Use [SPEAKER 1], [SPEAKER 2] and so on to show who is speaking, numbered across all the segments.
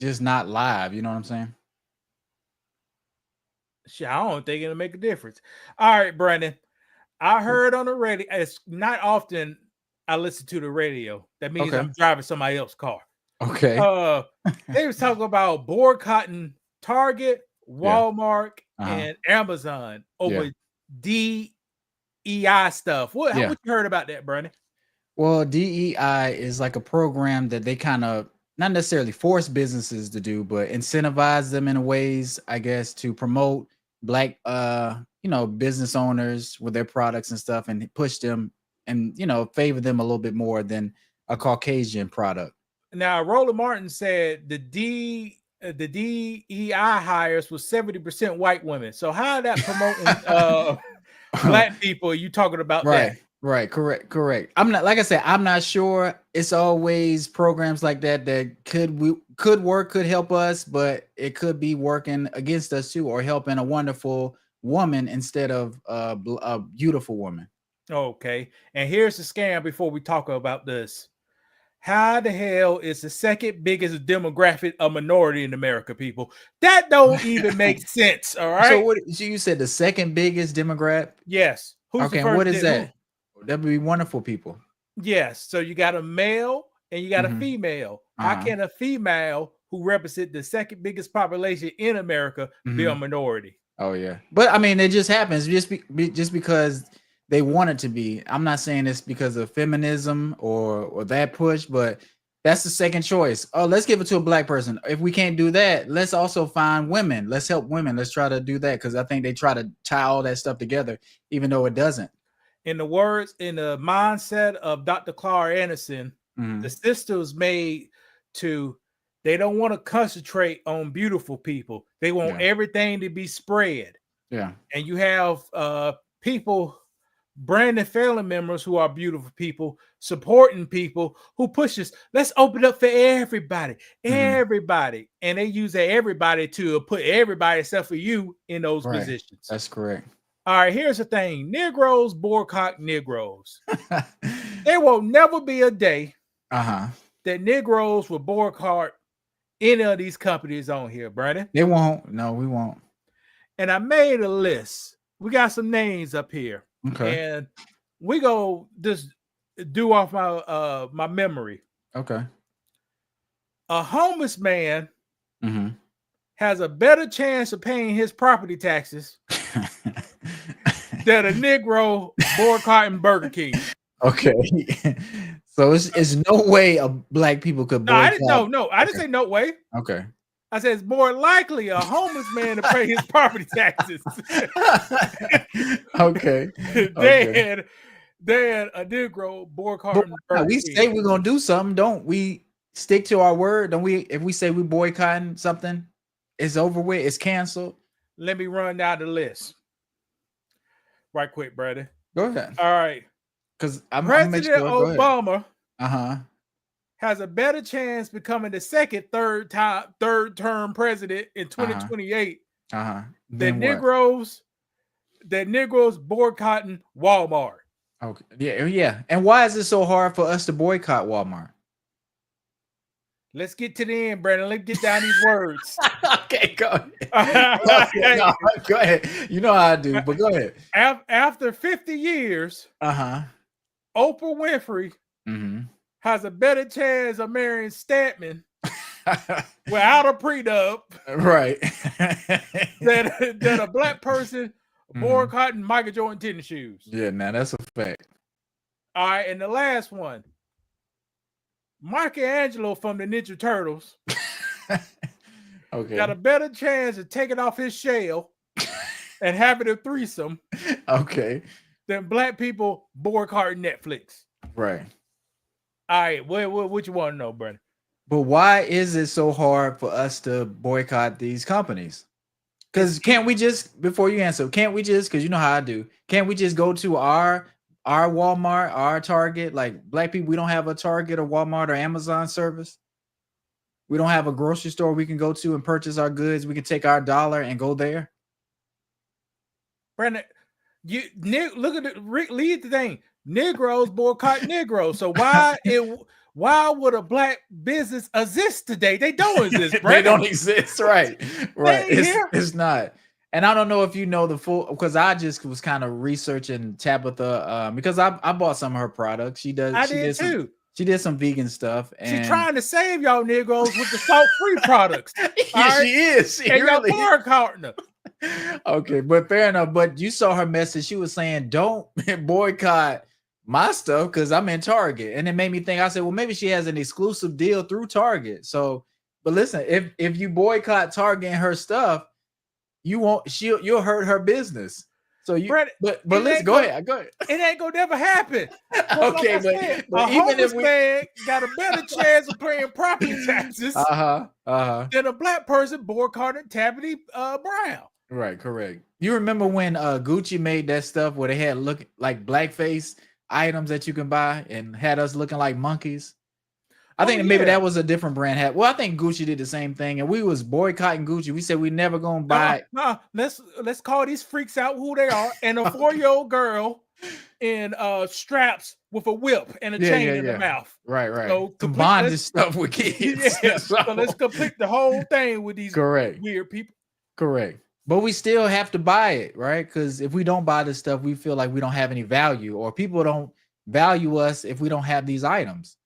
[SPEAKER 1] just not live. You know what I'm saying?
[SPEAKER 2] Shit, I don't think it'll make a difference. All right, Brandon. I heard on the radio. It's not often I listen to the radio. That means
[SPEAKER 1] Okay.
[SPEAKER 2] I'm driving somebody else's car.
[SPEAKER 1] Okay.
[SPEAKER 2] Uh, they was talking about boycotting Target,
[SPEAKER 1] Yeah.
[SPEAKER 2] Walmart,
[SPEAKER 1] Uh-huh.
[SPEAKER 2] and Amazon
[SPEAKER 1] Yeah.
[SPEAKER 2] over DEI stuff.
[SPEAKER 1] Yeah.
[SPEAKER 2] What you heard about that, Brandon?
[SPEAKER 1] Well, DEI is like a program that they kind of not necessarily force businesses to do, but incentivize them in ways, I guess, to promote black business owners with their products and stuff and push them and favor them a little bit more than a Caucasian product.
[SPEAKER 2] Now, Roland Martin said the DEI hires was 70% white women. So how that promoting black people? Are you talking about that?
[SPEAKER 1] Right, correct. I'm not, like I said, I'm not sure. It's always programs like that could work, could help us, but it could be working against us too, or helping a wonderful woman instead of a beautiful woman.
[SPEAKER 2] Okay. And here's the scam before we talk about this. How the hell is the second biggest demographic a minority in America, people? That don't even make sense. All right.
[SPEAKER 1] So you said the second biggest demographic?
[SPEAKER 2] Yes. Who's the
[SPEAKER 1] Okay, and
[SPEAKER 2] first?
[SPEAKER 1] what is that? That would be wonderful people.
[SPEAKER 2] Yes. So you got a male and you got a
[SPEAKER 1] Mhm.
[SPEAKER 2] female. How can a female who represent the second biggest population in America be a minority?
[SPEAKER 1] Oh yeah, but I mean, it just happens just because they want it to be. I'm not saying it's because of feminism or that push, but that's the second choice. Oh, let's give it to a black person. If we can't do that, let's also find women. Let's help women. Let's try to do that because I think they try to tie all that stuff together, even though it doesn't.
[SPEAKER 2] In the mindset of Dr. Clara Anderson, the sisters made to they don't want to concentrate on beautiful people. They want everything to be spread.
[SPEAKER 1] Yeah.
[SPEAKER 2] And you have people, Brandon family members who are beautiful people, supporting people who pushes, let's open up for everybody. Everybody. And they use that everybody to put everybody except for you in those positions.
[SPEAKER 1] That's correct.
[SPEAKER 2] All right, here's the thing. Negroes boycott Negroes. There will never be a day that Negroes will boycott any of these companies on here, Brandon.
[SPEAKER 1] They won't. No, we won't.
[SPEAKER 2] And I made a list. We got some names up here.
[SPEAKER 1] Okay.
[SPEAKER 2] And we go just do off my memory.
[SPEAKER 1] Okay.
[SPEAKER 2] A homeless man has a better chance of paying his property taxes than a Negro boycotting Burger King.
[SPEAKER 1] Okay. So it's no way black people could boycott.
[SPEAKER 2] No, I didn't say no way.
[SPEAKER 1] Okay.
[SPEAKER 2] I said it's more likely a homeless man to pay his property taxes.
[SPEAKER 1] Okay.
[SPEAKER 2] Than a Negro boycotting.
[SPEAKER 1] We say we're gonna do something, don't we? Stick to our word, don't we? If we say we're boycotting something, it's over with. It's canceled.
[SPEAKER 2] Let me run down the list right quick, brother.
[SPEAKER 1] Go ahead.
[SPEAKER 2] All right.
[SPEAKER 1] Because
[SPEAKER 2] President Obama
[SPEAKER 1] has
[SPEAKER 2] a better chance becoming the third term president in 2028 than Negroes boycotting Walmart.
[SPEAKER 1] Okay. Yeah. And why is it so hard for us to boycott Walmart?
[SPEAKER 2] Let's get to the end, Brandon. Let's get down these words.
[SPEAKER 1] Okay, go ahead. Go ahead. You know how I do, but go ahead.
[SPEAKER 2] After 50 years,
[SPEAKER 1] Oprah
[SPEAKER 2] Winfrey has a better chance of marrying Statman without a prenup,
[SPEAKER 1] right?
[SPEAKER 2] than a black person boycotting Michael Jordan tennis shoes.
[SPEAKER 1] Yeah, now that's a fact.
[SPEAKER 2] All right, and the last one. Michelangelo from the Ninja Turtles got a better chance of taking off his shell and having a threesome than black people boycotting Netflix.
[SPEAKER 1] Right.
[SPEAKER 2] All right, what you want to know, brother?
[SPEAKER 1] But why is it so hard for us to boycott these companies? Because can't we just, before you answer, because you know how I do, can't we just go to our Walmart, our Target? Like black people, we don't have a Target or Walmart or Amazon service. We don't have a grocery store we can go to and purchase our goods. We can take our dollar and go there.
[SPEAKER 2] Brandon, look at read the thing. Negroes boycott Negroes. So why would a black business exist today? They don't exist,
[SPEAKER 1] They
[SPEAKER 2] Brandon.
[SPEAKER 1] don't exist, right? Right.
[SPEAKER 2] ain't here.
[SPEAKER 1] It's not. And I don't know if you know the full, because I just was kind of researching Tabitha because I bought some of her products. She
[SPEAKER 2] I did too.
[SPEAKER 1] She did some vegan stuff, and
[SPEAKER 2] She's trying to save y'all Negroes with the salt-free products.
[SPEAKER 1] yeah, she is. She
[SPEAKER 2] And
[SPEAKER 1] really
[SPEAKER 2] y'all boycotting her.
[SPEAKER 1] Okay, but fair enough. But you saw her message. She was saying, "Don't boycott my stuff because I'm in Target," and it made me think. I said, "Well, maybe she has an exclusive deal through Target." So, but listen, if you boycott Target and her stuff, you'll hurt her business. So you,
[SPEAKER 2] Brett,
[SPEAKER 1] but let's go ahead. Go ahead.
[SPEAKER 2] It ain't gonna never happen.
[SPEAKER 1] Okay, but
[SPEAKER 2] a
[SPEAKER 1] even if
[SPEAKER 2] homeless man got a better chance of paying property taxes than a black person boycotting Tabitha Brown.
[SPEAKER 1] Right, correct. You remember when Gucci made that stuff where they had look like blackface items that you can buy and had us looking like monkeys? I think maybe that was a different brand. Well, I think Gucci did the same thing, and we was boycotting Gucci. We said we never gonna buy.
[SPEAKER 2] Let's call these freaks out who they are. And a 4-year-old girl in straps with a whip and a chain in the mouth.
[SPEAKER 1] Right.
[SPEAKER 2] So
[SPEAKER 1] combine this stuff with kids.
[SPEAKER 2] So let's complete the whole thing with these weird people.
[SPEAKER 1] Correct. But we still have to buy it, right? Because if we don't buy this stuff, we feel like we don't have any value, or people don't value us if we don't have these items.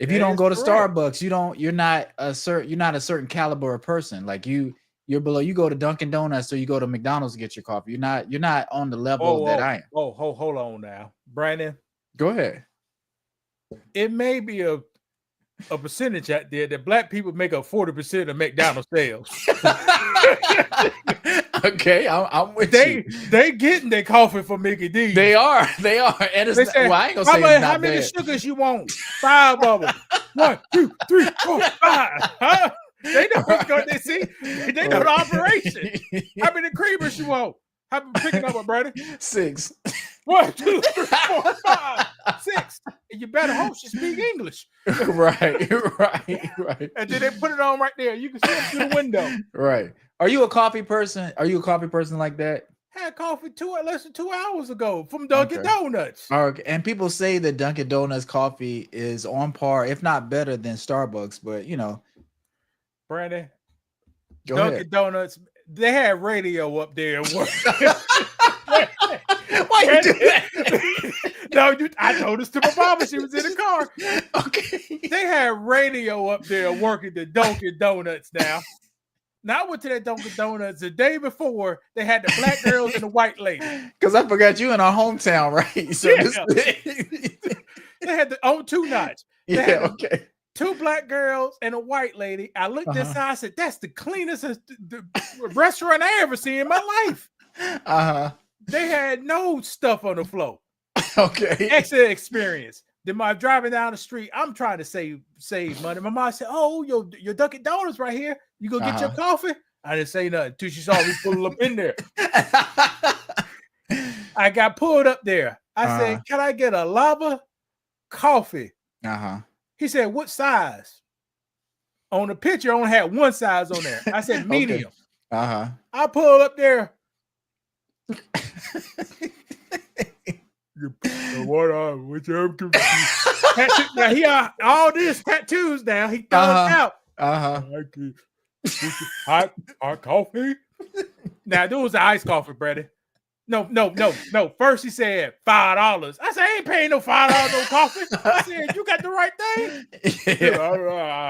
[SPEAKER 1] If you don't go to Starbucks, you're not a certain caliber of person. Like you're below. You go to Dunkin' Donuts or you go to McDonald's to get your coffee. You're not on the level that I am.
[SPEAKER 2] Hold on now, Brandon.
[SPEAKER 1] Go ahead.
[SPEAKER 2] It may be a percentage out there that black people make up 40% of McDonald's sales.
[SPEAKER 1] Okay, I'm with you.
[SPEAKER 2] They getting their coffee from Mickey D's.
[SPEAKER 1] They are. And it's
[SPEAKER 2] say,
[SPEAKER 1] I ain't gonna say
[SPEAKER 2] how many sugars you want? 5 of them. 1, 2, 3, 4, 5. Huh? They know what's going to see. They know the operation. How many creamers you want? How many picking up, Brandon?
[SPEAKER 1] 6.
[SPEAKER 2] 1, 2, 3, 4, 5, 6. And you better hope she speak English.
[SPEAKER 1] Right.
[SPEAKER 2] And then they put it on right there. You can see it through the window.
[SPEAKER 1] Right. Are you a coffee person? Are you a coffee person like that?
[SPEAKER 2] Had coffee less than 2 hours ago from Dunkin' Donuts.
[SPEAKER 1] Okay. And people say that Dunkin' Donuts coffee is on par, if not better than Starbucks. But
[SPEAKER 2] Brandon,
[SPEAKER 1] Dunkin'
[SPEAKER 2] Donuts, they had radio up there.
[SPEAKER 1] Why you do that?
[SPEAKER 2] No, I told this to my mama. She was in the car.
[SPEAKER 1] Okay.
[SPEAKER 2] They had radio up there working the Dunkin' Donuts now. Now I went to that Dunkin' Donuts the day before. They had the black girls and the white lady.
[SPEAKER 1] Because I forgot you in our hometown, right? So
[SPEAKER 2] they had on 2 nights.
[SPEAKER 1] Okay.
[SPEAKER 2] 2 black girls and a white lady. I looked inside. I said, "That's the cleanest the restaurant I ever seen in my life." They had no stuff on the floor.
[SPEAKER 1] Okay.
[SPEAKER 2] Excellent experience. Then my driving down the street, I'm trying to save money. My mom said, "Oh, your Dunkin' Donuts right here. You go get your coffee." I didn't say nothing until she saw me pull up in there. I got pulled up there. I said, "Can I get a lava coffee?" He said, "What size?" On the picture, I only had one size on there. I said, "Medium."
[SPEAKER 1] Okay.
[SPEAKER 2] I pulled up there. Now he all this tattoos now. He throws out. Hot coffee. Now there was the iced coffee, brother. No. First he said $5. I said, I ain't paying no $5 no coffee. I said, you got the right thing.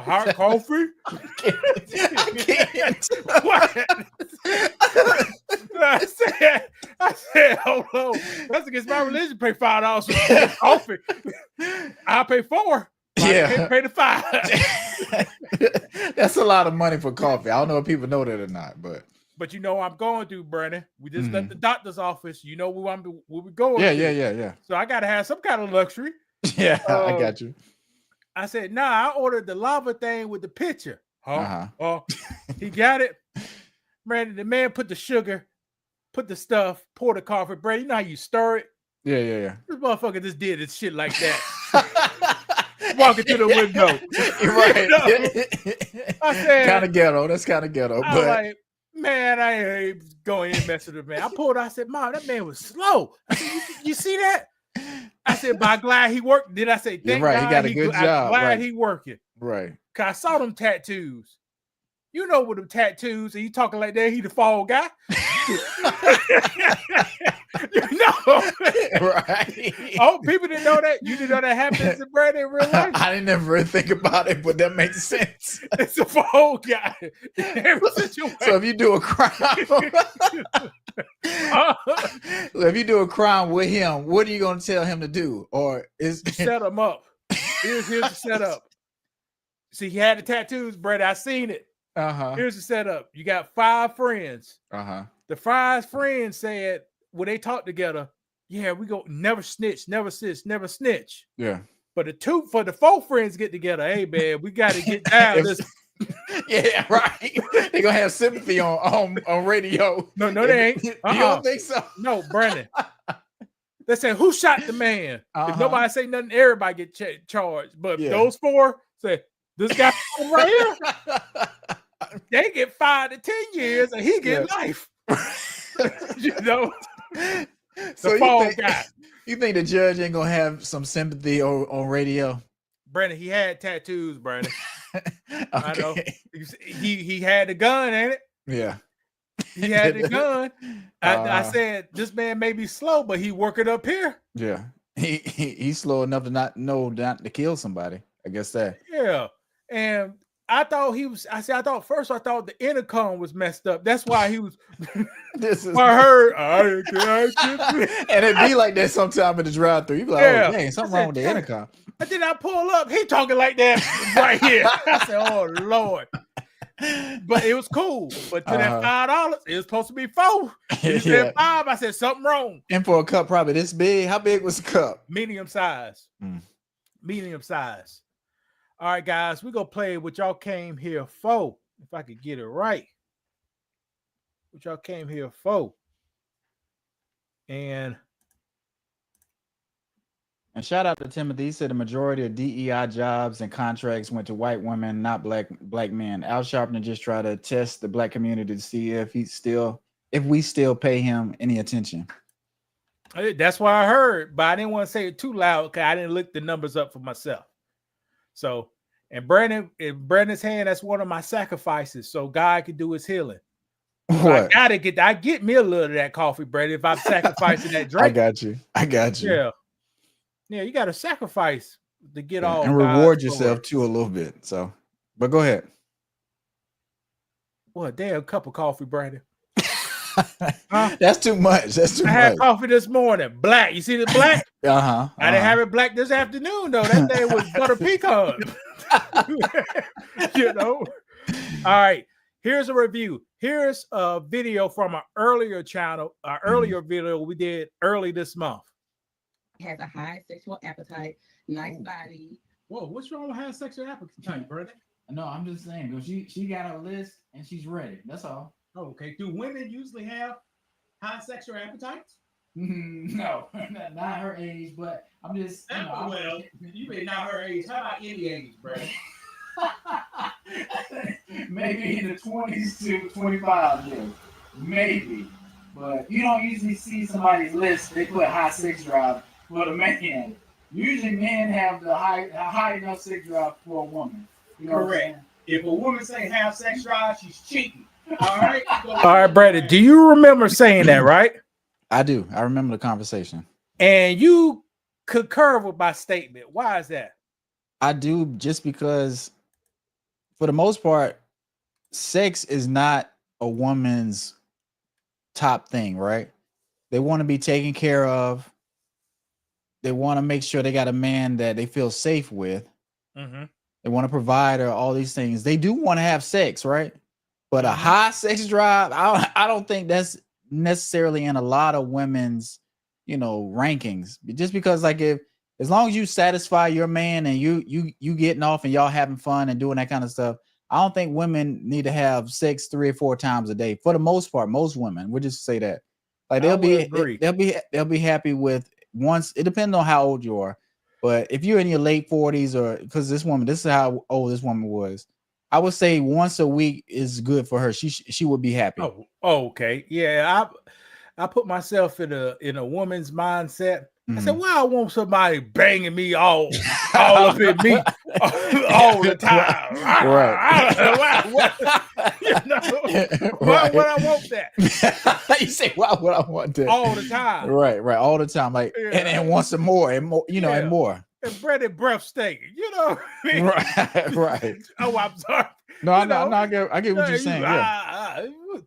[SPEAKER 2] Hot coffee. I can't. I said, hold on. That's against my religion. Pay $5 for coffee. I'll pay $4. I pay the $5.
[SPEAKER 1] That's a lot of money for coffee. I don't know if people know that or not, but
[SPEAKER 2] you know I'm going to, Brandon. We just left the doctor's office. You know where we're going.
[SPEAKER 1] Yeah.
[SPEAKER 2] So I gotta have some kind of luxury.
[SPEAKER 1] Yeah, I got you.
[SPEAKER 2] I said, nah, I ordered the lava thing with the picture. He got it. Brandon, the man put the sugar, put the stuff, pour the coffee. Brandon, you know how you stir it?
[SPEAKER 1] Yeah.
[SPEAKER 2] This motherfucker just did this shit like that. Walking through the window.
[SPEAKER 1] Right.
[SPEAKER 2] I said,
[SPEAKER 1] kind of ghetto. That's kind of ghetto.
[SPEAKER 2] I was like, man, I ain't going in and messing with the man. I pulled out. I said, Mom, that man was slow. I said, you see that? I said, "But I'm glad he worked." Then I say,
[SPEAKER 1] You're
[SPEAKER 2] "Thank
[SPEAKER 1] right.
[SPEAKER 2] God
[SPEAKER 1] He got a good
[SPEAKER 2] I'm
[SPEAKER 1] job.
[SPEAKER 2] glad
[SPEAKER 1] Right.
[SPEAKER 2] he working."
[SPEAKER 1] Right.
[SPEAKER 2] Cause I saw them tattoos. You know, with them tattoos, and you talking like that, he the fall guy. You know,
[SPEAKER 1] Right.
[SPEAKER 2] oh, people didn't know that. You didn't know that happens to Brandon in real life.
[SPEAKER 1] I didn't ever really think about it, but that makes sense.
[SPEAKER 2] It's a fall guy in every situation.
[SPEAKER 1] So if you do a crime, if you do a crime with him, what are you going to tell him to do? Or is
[SPEAKER 2] set him up? Here's the setup. See, he had the tattoos, Brandon. I seen it. Here's the setup. You got 5 friends. The 5 friends said when they talk together, yeah, we go never snitch, never snitch.
[SPEAKER 1] Yeah.
[SPEAKER 2] But the 4 friends get together. Hey man, we got to get down this.
[SPEAKER 1] Yeah, right. They're gonna have sympathy on radio.
[SPEAKER 2] No, they ain't.
[SPEAKER 1] You don't think so?
[SPEAKER 2] No, Brandon. They say who shot the man. If nobody say nothing, everybody get charged. But those 4 say this guy right here. They get 5 to 10 years, and he get life. You know,
[SPEAKER 1] So
[SPEAKER 2] fall guy.
[SPEAKER 1] You think the judge ain't gonna have some sympathy on radio?
[SPEAKER 2] Brandon, he had tattoos, Brandon. I know. He had the gun, ain't it?
[SPEAKER 1] Yeah.
[SPEAKER 2] He had the gun. I said this man may be slow, but he working up here.
[SPEAKER 1] Yeah. He's slow enough to not to kill somebody. I guess that.
[SPEAKER 2] Yeah. And I thought the intercom was messed up. That's why he was. I heard.
[SPEAKER 1] And it be like that sometime in the drive-thru. You be like, oh, dang, something wrong with the intercom.
[SPEAKER 2] And then I pull up. He talking like that right here. I said, oh Lord. But it was cool. But to that $5, it was supposed to be 4. He said 5. I said something wrong.
[SPEAKER 1] And for a cup probably this big, how big was the cup?
[SPEAKER 2] Medium size. Medium size. All right, guys, we're going to play what y'all came here for. If I could get it right. What y'all came here for. And
[SPEAKER 1] shout out to Timothy. He said the majority of DEI jobs and contracts went to white women, not black men. Al Sharpton just tried to test the black community to see if we still pay him any attention.
[SPEAKER 2] That's what I heard, but I didn't want to say it too loud because I didn't look the numbers up for myself. So, and Brandon, in Brandon's hand, that's one of my sacrifices. So God can do his healing.
[SPEAKER 1] What?
[SPEAKER 2] I get me a little of that coffee, Brandon, if I'm sacrificing that drink.
[SPEAKER 1] I got you.
[SPEAKER 2] Yeah. Yeah, you got to sacrifice to get all
[SPEAKER 1] and reward yourself too a little bit. So, but go ahead.
[SPEAKER 2] Well, damn cup of coffee, Brandon.
[SPEAKER 1] That's too much.
[SPEAKER 2] I had coffee this morning. Black. You see the black?
[SPEAKER 1] I
[SPEAKER 2] didn't have it black this afternoon, though. That day was butter pecan. You know? All right. Here's a review. Here's a video from our earlier channel, our earlier video we did early this month.
[SPEAKER 3] Has a high sexual appetite, nice body.
[SPEAKER 2] Whoa, what's wrong with high sexual appetite, brother?
[SPEAKER 1] No, I'm just saying, because she got a list and she's ready. That's all.
[SPEAKER 2] Oh, okay. Do women usually have high sexual appetites?
[SPEAKER 1] No, not her age, but I'm just.
[SPEAKER 2] Well, you may not her age. How about any age, bro?
[SPEAKER 1] Maybe in the 20s to 25 years. Maybe. But you don't usually see somebody's list, they put high sex drive for the man. Usually men have the high enough sex drive for a woman. You know correct.
[SPEAKER 2] If a woman say have sex drive, she's cheating. All right. All right, Brandon. Do you remember saying that, right?
[SPEAKER 1] I do. I remember the conversation.
[SPEAKER 2] And you concur with my statement. Why is that?
[SPEAKER 1] I do, just because for the most part, sex is not a woman's top thing, right? They want to be taken care of. They want to make sure they got a man that they feel safe with. They want to provide her all these things. They do want to have sex, right? But a high sex drive, I don't think that's necessarily in a lot of women's, rankings. Just because, like, as long as you satisfy your man and you getting off and y'all having fun and doing that kind of stuff, I don't think women need to have sex 3 or 4 times a day. For the most part, most women, we'll just say that. Like they'll be happy with once. It depends on how old you are. But if you're in your late 40s, or because this is how old this woman was, I would say once a week is good for her. She would be happy.
[SPEAKER 2] Oh, okay. Yeah. I put myself in a woman's mindset. I said,
[SPEAKER 1] Mhm.
[SPEAKER 2] "Why I want somebody banging me all up in me all the time? Why, you know, why would I want that
[SPEAKER 1] You say, why would I want that?
[SPEAKER 2] all the time?
[SPEAKER 1] Right, all the time. Like,
[SPEAKER 2] Yeah.
[SPEAKER 1] and want some more and more, you know, and
[SPEAKER 2] Yeah.
[SPEAKER 1] more.
[SPEAKER 2] And breaded breath stinking, you know what I mean?
[SPEAKER 1] Right.
[SPEAKER 2] Oh, I'm sorry.
[SPEAKER 1] No, I get what you're
[SPEAKER 2] Yeah,
[SPEAKER 1] saying. Yeah.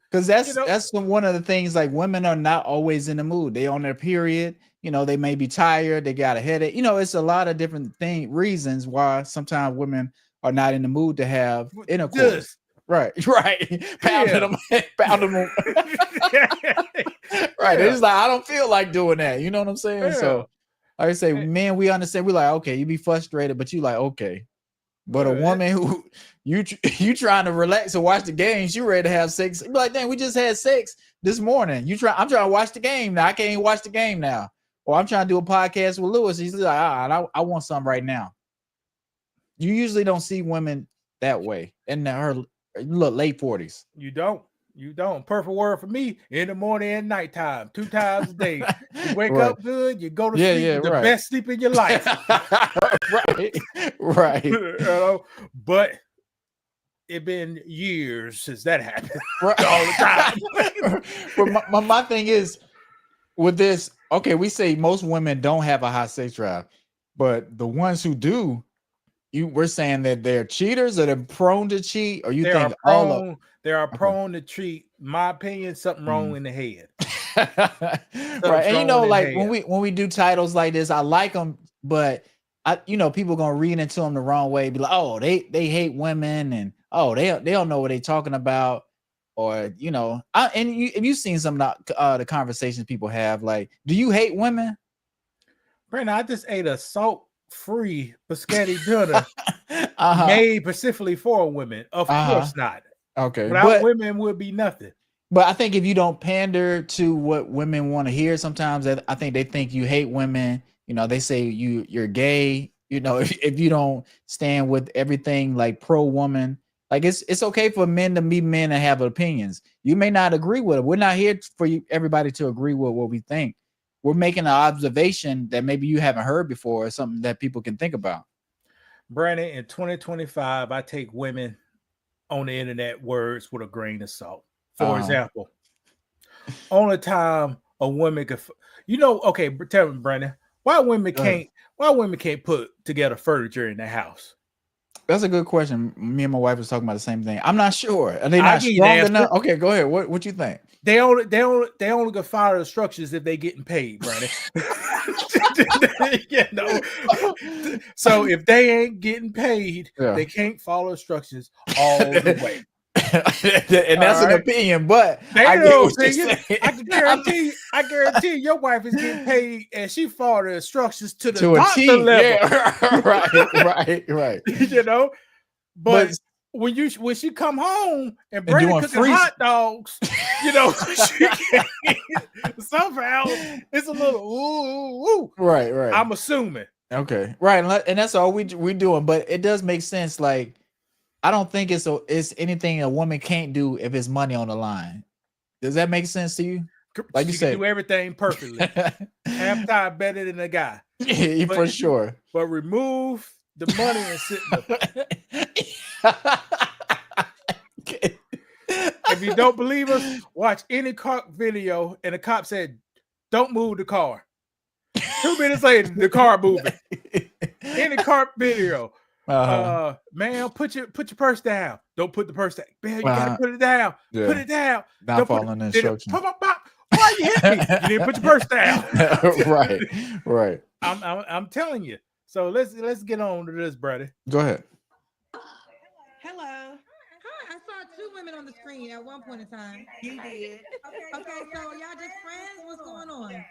[SPEAKER 1] Because
[SPEAKER 2] you know,
[SPEAKER 1] that's one of the things. Like, women are not always in the mood. They on their period. You know, they may be tired. They got a headache. You know, it's a lot of different reasons why sometimes women are not in the mood to have intercourse.
[SPEAKER 2] Just,
[SPEAKER 1] Right. Pounding them. Right. It's like, I don't feel like doing that. You know what I'm saying?
[SPEAKER 2] Yeah.
[SPEAKER 1] So like I say, man, we understand. We're like, okay, you be frustrated, but you like, okay. But a woman who you trying to relax and watch the games, you ready to have sex. You be like, dang, we just had sex this morning. I'm trying to watch the game now. I can't even watch the game now. Or I'm trying to do a podcast with Lewis. He's like, I want something right now. You usually don't see women that way in her late 40s.
[SPEAKER 2] You don't. Perfect word for me: in the morning and nighttime, 2 times a day. You wake up good, you go to sleep, the best sleep in your life.
[SPEAKER 1] Right.
[SPEAKER 2] You know, but it been years since that happened.
[SPEAKER 1] Right.
[SPEAKER 2] All the time.
[SPEAKER 1] But my thing is with this, okay, we say most women don't have a high sex drive, but the ones who do, we're saying that they're cheaters, or they're prone to cheat, or
[SPEAKER 2] they are prone to cheat. My opinion, something wrong in the head.
[SPEAKER 1] Right. And you know, like when we do titles like this, I like them, but people gonna read into them the wrong way, be like, oh, they hate women, and oh, they don't know what they talking about, or if you've seen some of the conversations people have, like, do you hate women?
[SPEAKER 2] Brandon, I just ate a salt-free biscotti dinner made specifically for women. Of course not.
[SPEAKER 1] Okay,
[SPEAKER 2] without women would be nothing.
[SPEAKER 1] But I think if you don't pander to what women want to hear, sometimes I think they think you hate women. You know, they say you're gay. You know, if you don't stand with everything like pro woman, like it's okay for men to be men and have opinions. You may not agree with it. We're not here for everybody to agree with what we think. We're making an observation that maybe you haven't heard before, or something that people can think about.
[SPEAKER 2] Brandon, in 2025, I take women on the internet words with a grain of salt. For example, only time a woman could, okay, tell me, Brandon, why women can't put together furniture in their house?
[SPEAKER 1] That's a good question. Me and my wife was talking about the same thing. I'm not sure. Are they not strong enough? Okay, go ahead. What you think?
[SPEAKER 2] They only can follow instructions if they getting paid, Brandon. So if they ain't getting paid, they can't follow instructions all the way.
[SPEAKER 1] And that's an opinion, but
[SPEAKER 2] I guarantee your wife is getting paid and she followed the instructions to the doctor level.
[SPEAKER 1] Yeah, right.
[SPEAKER 2] But when she come home and Brandon cooking hot dogs, somehow it's a little
[SPEAKER 1] right.
[SPEAKER 2] I'm assuming.
[SPEAKER 1] Okay, right, and that's all we doing. But it does make sense. Like, I don't think it's anything a woman can't do if it's money on the line. Does that make sense to you? Like you said,
[SPEAKER 2] do everything perfectly. Half time better than a guy.
[SPEAKER 1] Yeah, for sure.
[SPEAKER 2] But remove the money and sit there. If you don't believe us, watch any cop video, and the cop said, "Don't move the car." 2 minutes later, the car moving. Any car video. Man, put your purse down. Don't put the purse down. Man, you gotta put it down. Yeah. Put it down.
[SPEAKER 1] Not following instructions.
[SPEAKER 2] Why you hit me? You didn't put your purse down.
[SPEAKER 1] Right.
[SPEAKER 2] I'm telling you. So let's get on to this, brother.
[SPEAKER 1] Go ahead.
[SPEAKER 4] Hello. Hi. I saw 2 women on the screen at one point in time.
[SPEAKER 3] You did.
[SPEAKER 4] Okay. So y'all just friends? What's going on?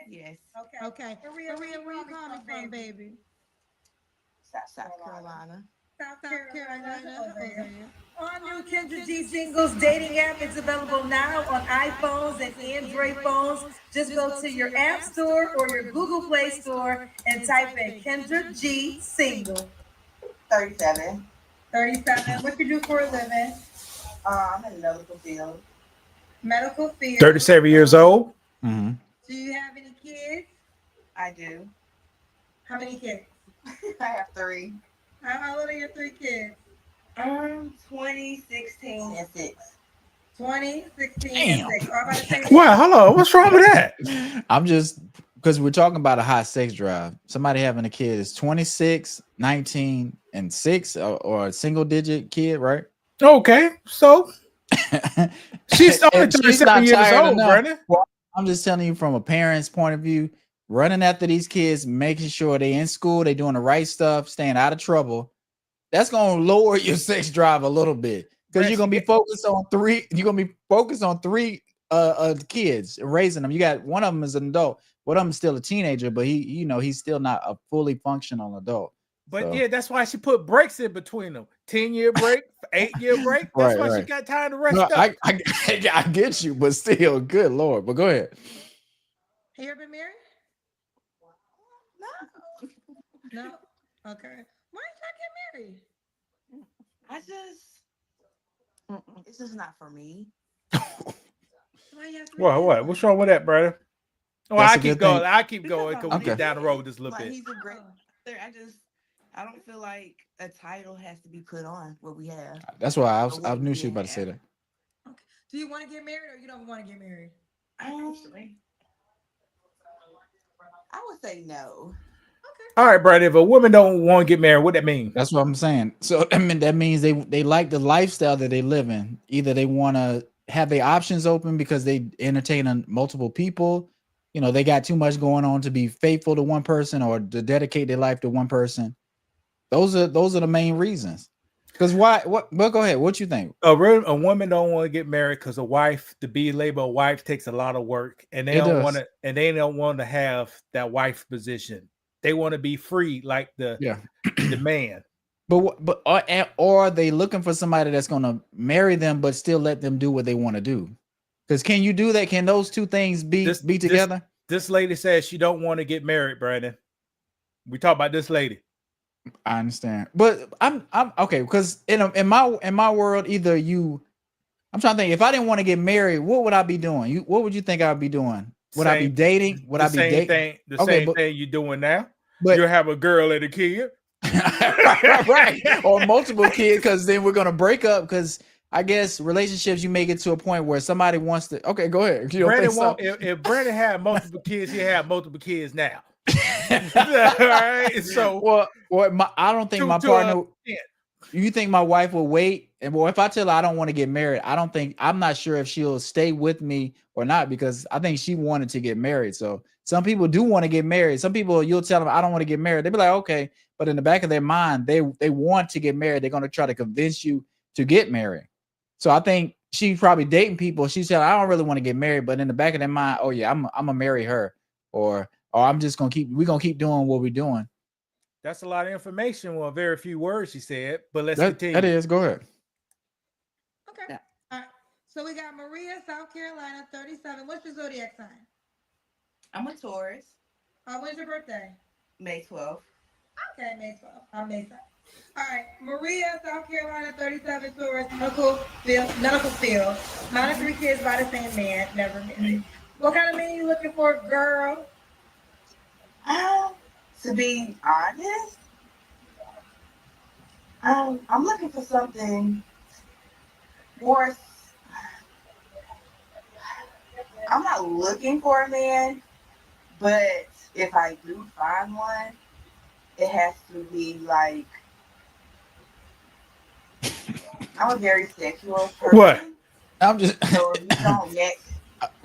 [SPEAKER 3] Yes.
[SPEAKER 4] Okay. Maria, where you calling from, baby?
[SPEAKER 3] South Carolina.
[SPEAKER 4] South Carolina. Okay.
[SPEAKER 5] Our new Kendra G Singles dating app is available now on iPhones and Android phones. Just go to your App Store or your Google Play Store and type in Kendra G Single.
[SPEAKER 3] 37.
[SPEAKER 4] What you do for a living?
[SPEAKER 3] I'm in the medical field.
[SPEAKER 2] 37 years old.
[SPEAKER 1] Mhm.
[SPEAKER 4] Do you have any kids?
[SPEAKER 6] I do.
[SPEAKER 4] How many kids?
[SPEAKER 6] I have 3.
[SPEAKER 4] How old are your 3 kids?
[SPEAKER 6] 20, 16, and 6.
[SPEAKER 4] 20, 16,
[SPEAKER 1] Damn.
[SPEAKER 4] and 6. Oh, I'm about to say
[SPEAKER 2] Wow, hello. What's wrong with that?
[SPEAKER 1] I'm just because we're talking about a high sex drive. Somebody having a kid is 26, 19, and 6, or a single digit kid, right?
[SPEAKER 2] Okay, so she's only
[SPEAKER 1] If she's
[SPEAKER 2] 37
[SPEAKER 1] not
[SPEAKER 2] years
[SPEAKER 1] tired
[SPEAKER 2] old,
[SPEAKER 1] enough-
[SPEAKER 2] Brandon.
[SPEAKER 1] I'm just telling you from a parent's point of view, running after these kids, making sure they in school, they doing the right stuff, staying out of trouble. That's gonna lower your sex drive a little bit because you're gonna be focused on 3. You're gonna be focused on 3 kids and raising them. You got one of them is an adult, one of them is still a teenager, but he's still not a fully functional adult.
[SPEAKER 2] But
[SPEAKER 1] So-
[SPEAKER 2] yeah, that's why she put breaks in between them. 10-year break, 8-year break. That's why she got time to rest
[SPEAKER 1] No,
[SPEAKER 2] up.
[SPEAKER 1] I get you, but still, good Lord. But go ahead.
[SPEAKER 4] Have you ever been married?
[SPEAKER 6] No.
[SPEAKER 4] No. Okay. Why did you not get married?
[SPEAKER 6] I just, it's just not for me.
[SPEAKER 4] Why you have 3
[SPEAKER 2] What?
[SPEAKER 4] kids?
[SPEAKER 2] What? What's wrong with that, brother? Well,
[SPEAKER 1] That's
[SPEAKER 2] I
[SPEAKER 1] a
[SPEAKER 2] keep
[SPEAKER 1] good
[SPEAKER 2] going.
[SPEAKER 1] thing.
[SPEAKER 2] I keep
[SPEAKER 6] Because
[SPEAKER 2] going
[SPEAKER 6] I
[SPEAKER 2] because we
[SPEAKER 1] Okay.
[SPEAKER 2] get down the road just a little
[SPEAKER 6] Like,
[SPEAKER 2] bit.
[SPEAKER 6] he's a great father. I don't feel like a title has to be put on what we have.
[SPEAKER 1] That's why I knew she was about to say that.
[SPEAKER 4] Do you want to get married or you don't want to get married?
[SPEAKER 6] I would say no.
[SPEAKER 2] All right, Brandon. If a woman don't want to get married, what that mean?
[SPEAKER 1] That's what I'm saying. So I mean that means they like the lifestyle that they live in. Either they want to have their options open because they entertain multiple people. They got too much going on to be faithful to one person or to dedicate their life to one person. Those are the main reasons. Because why? What? Well, go ahead. What you think?
[SPEAKER 2] A woman don't want to get married because a wife, to be labeled a wife, takes a lot of work, and they
[SPEAKER 1] It
[SPEAKER 2] don't
[SPEAKER 1] does.
[SPEAKER 2] want to. And they don't want to have that wife position. They want to be free, like the man.
[SPEAKER 1] But or are they looking for somebody that's going to marry them but still let them do what they want to do? Because can you do that? Can those two things be together?
[SPEAKER 2] This lady says she don't want to get married, Brandon. We talk about this lady.
[SPEAKER 1] I understand, but I'm okay because in my world, either I'm trying to think. If I didn't want to get married, what would I be doing? What would you think I'd be doing? Would I be dating? Would I be dating?
[SPEAKER 2] The same thing you're doing now.
[SPEAKER 1] But
[SPEAKER 2] you'll have a girl and a kid,
[SPEAKER 1] right? Or multiple kids, because then we're gonna break up. Because I guess relationships, you make it to a point where somebody wants to. Okay, go ahead.
[SPEAKER 2] If Brandon had multiple kids, he have multiple kids now. All right. So
[SPEAKER 1] I don't think my partner. You think my wife will wait? And if I tell her I don't want to get married, I'm not sure if she'll stay with me or not, because I think she wanted to get married. So some people do want to get married. Some people, you'll tell them I don't want to get married. They'll be like, okay, but in the back of their mind, they want to get married. They're going to try to convince you to get married. So I think she's probably dating people. She said, I don't really want to get married, but in the back of their mind, oh yeah, I'm gonna marry her, or I'm just gonna keep doing what we're doing.
[SPEAKER 2] That's a lot of information. Well, very few words, she said. But let's continue.
[SPEAKER 1] That is. Go ahead.
[SPEAKER 4] Okay. Yeah. All right. So we got Maria, South Carolina, 37. What's your zodiac sign?
[SPEAKER 6] I'm a Taurus.
[SPEAKER 4] When's your birthday?
[SPEAKER 6] May 12th.
[SPEAKER 4] Okay, May 12th. I'm May 7th. All right. Maria, South Carolina, 37, Taurus, medical field. Mine are 3 kids by the same man. Never married. What kind of man you looking for, girl?
[SPEAKER 6] To be honest, I'm looking for something more. I'm not looking for a man, but if I do find one, it has to be like, I'm a very sexual person.
[SPEAKER 2] What?
[SPEAKER 1] I'm just.
[SPEAKER 6] So if you don't mix.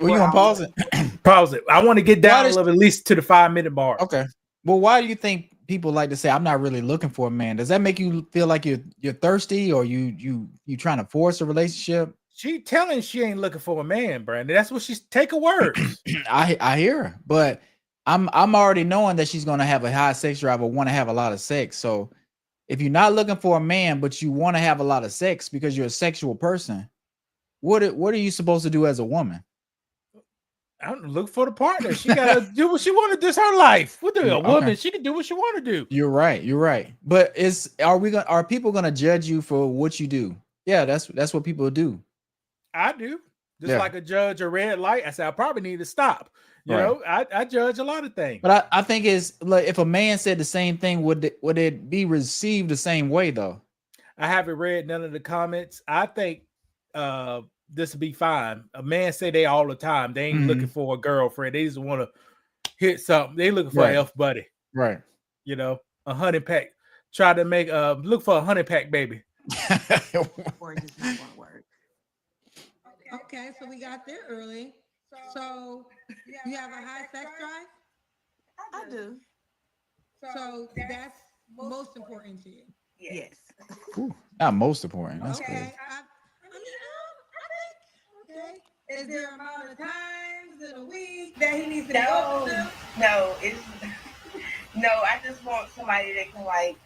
[SPEAKER 1] Well, you gonna pause it?
[SPEAKER 2] Pause it. I want to get down a little, at least to the 5-minute mark.
[SPEAKER 1] Okay. Well, why do you think people like to say I'm not really looking for a man? Does that make you feel like you're thirsty, or you trying to force a relationship?
[SPEAKER 2] She telling she ain't looking for a man, Brandon. That's what she's take a word.
[SPEAKER 1] I hear her, but I'm already knowing that she's gonna have a high sex drive or want to have a lot of sex. So if you're not looking for a man, but you want to have a lot of sex because you're a sexual person, what are you supposed to do as a woman?
[SPEAKER 2] I don't look for the partner. She gotta do what she want to do. This her life. What the woman? She can do what she want to do.
[SPEAKER 1] You're right. But are people gonna judge you for what you do? Yeah, that's what people do.
[SPEAKER 2] I do. Just
[SPEAKER 1] Yeah.
[SPEAKER 2] like a judge a red light. I said, I probably need to stop. You
[SPEAKER 1] Right.
[SPEAKER 2] know, I judge a lot of things.
[SPEAKER 1] But I think it's like if a man said the same thing, would it be received the same way though?
[SPEAKER 2] I haven't read none of the comments. I think this would be fine. A man say they all the time. They ain't looking for a girlfriend. They just want to hit something. They looking for
[SPEAKER 1] Right.
[SPEAKER 2] an elf buddy.
[SPEAKER 1] Right.
[SPEAKER 2] You know, a honey pack. Try to make look for a honey pack baby.
[SPEAKER 6] Or it's just not gonna work.
[SPEAKER 4] Okay, so we got there early. So you have a high sex drive?
[SPEAKER 6] I do.
[SPEAKER 4] So that's most important to you.
[SPEAKER 6] Yes.
[SPEAKER 1] Not most important. That's
[SPEAKER 4] Okay.
[SPEAKER 1] good.
[SPEAKER 4] I think, okay. Is there a amount of times in a week that he needs to be open to?
[SPEAKER 6] No, it's no. I just want somebody that can like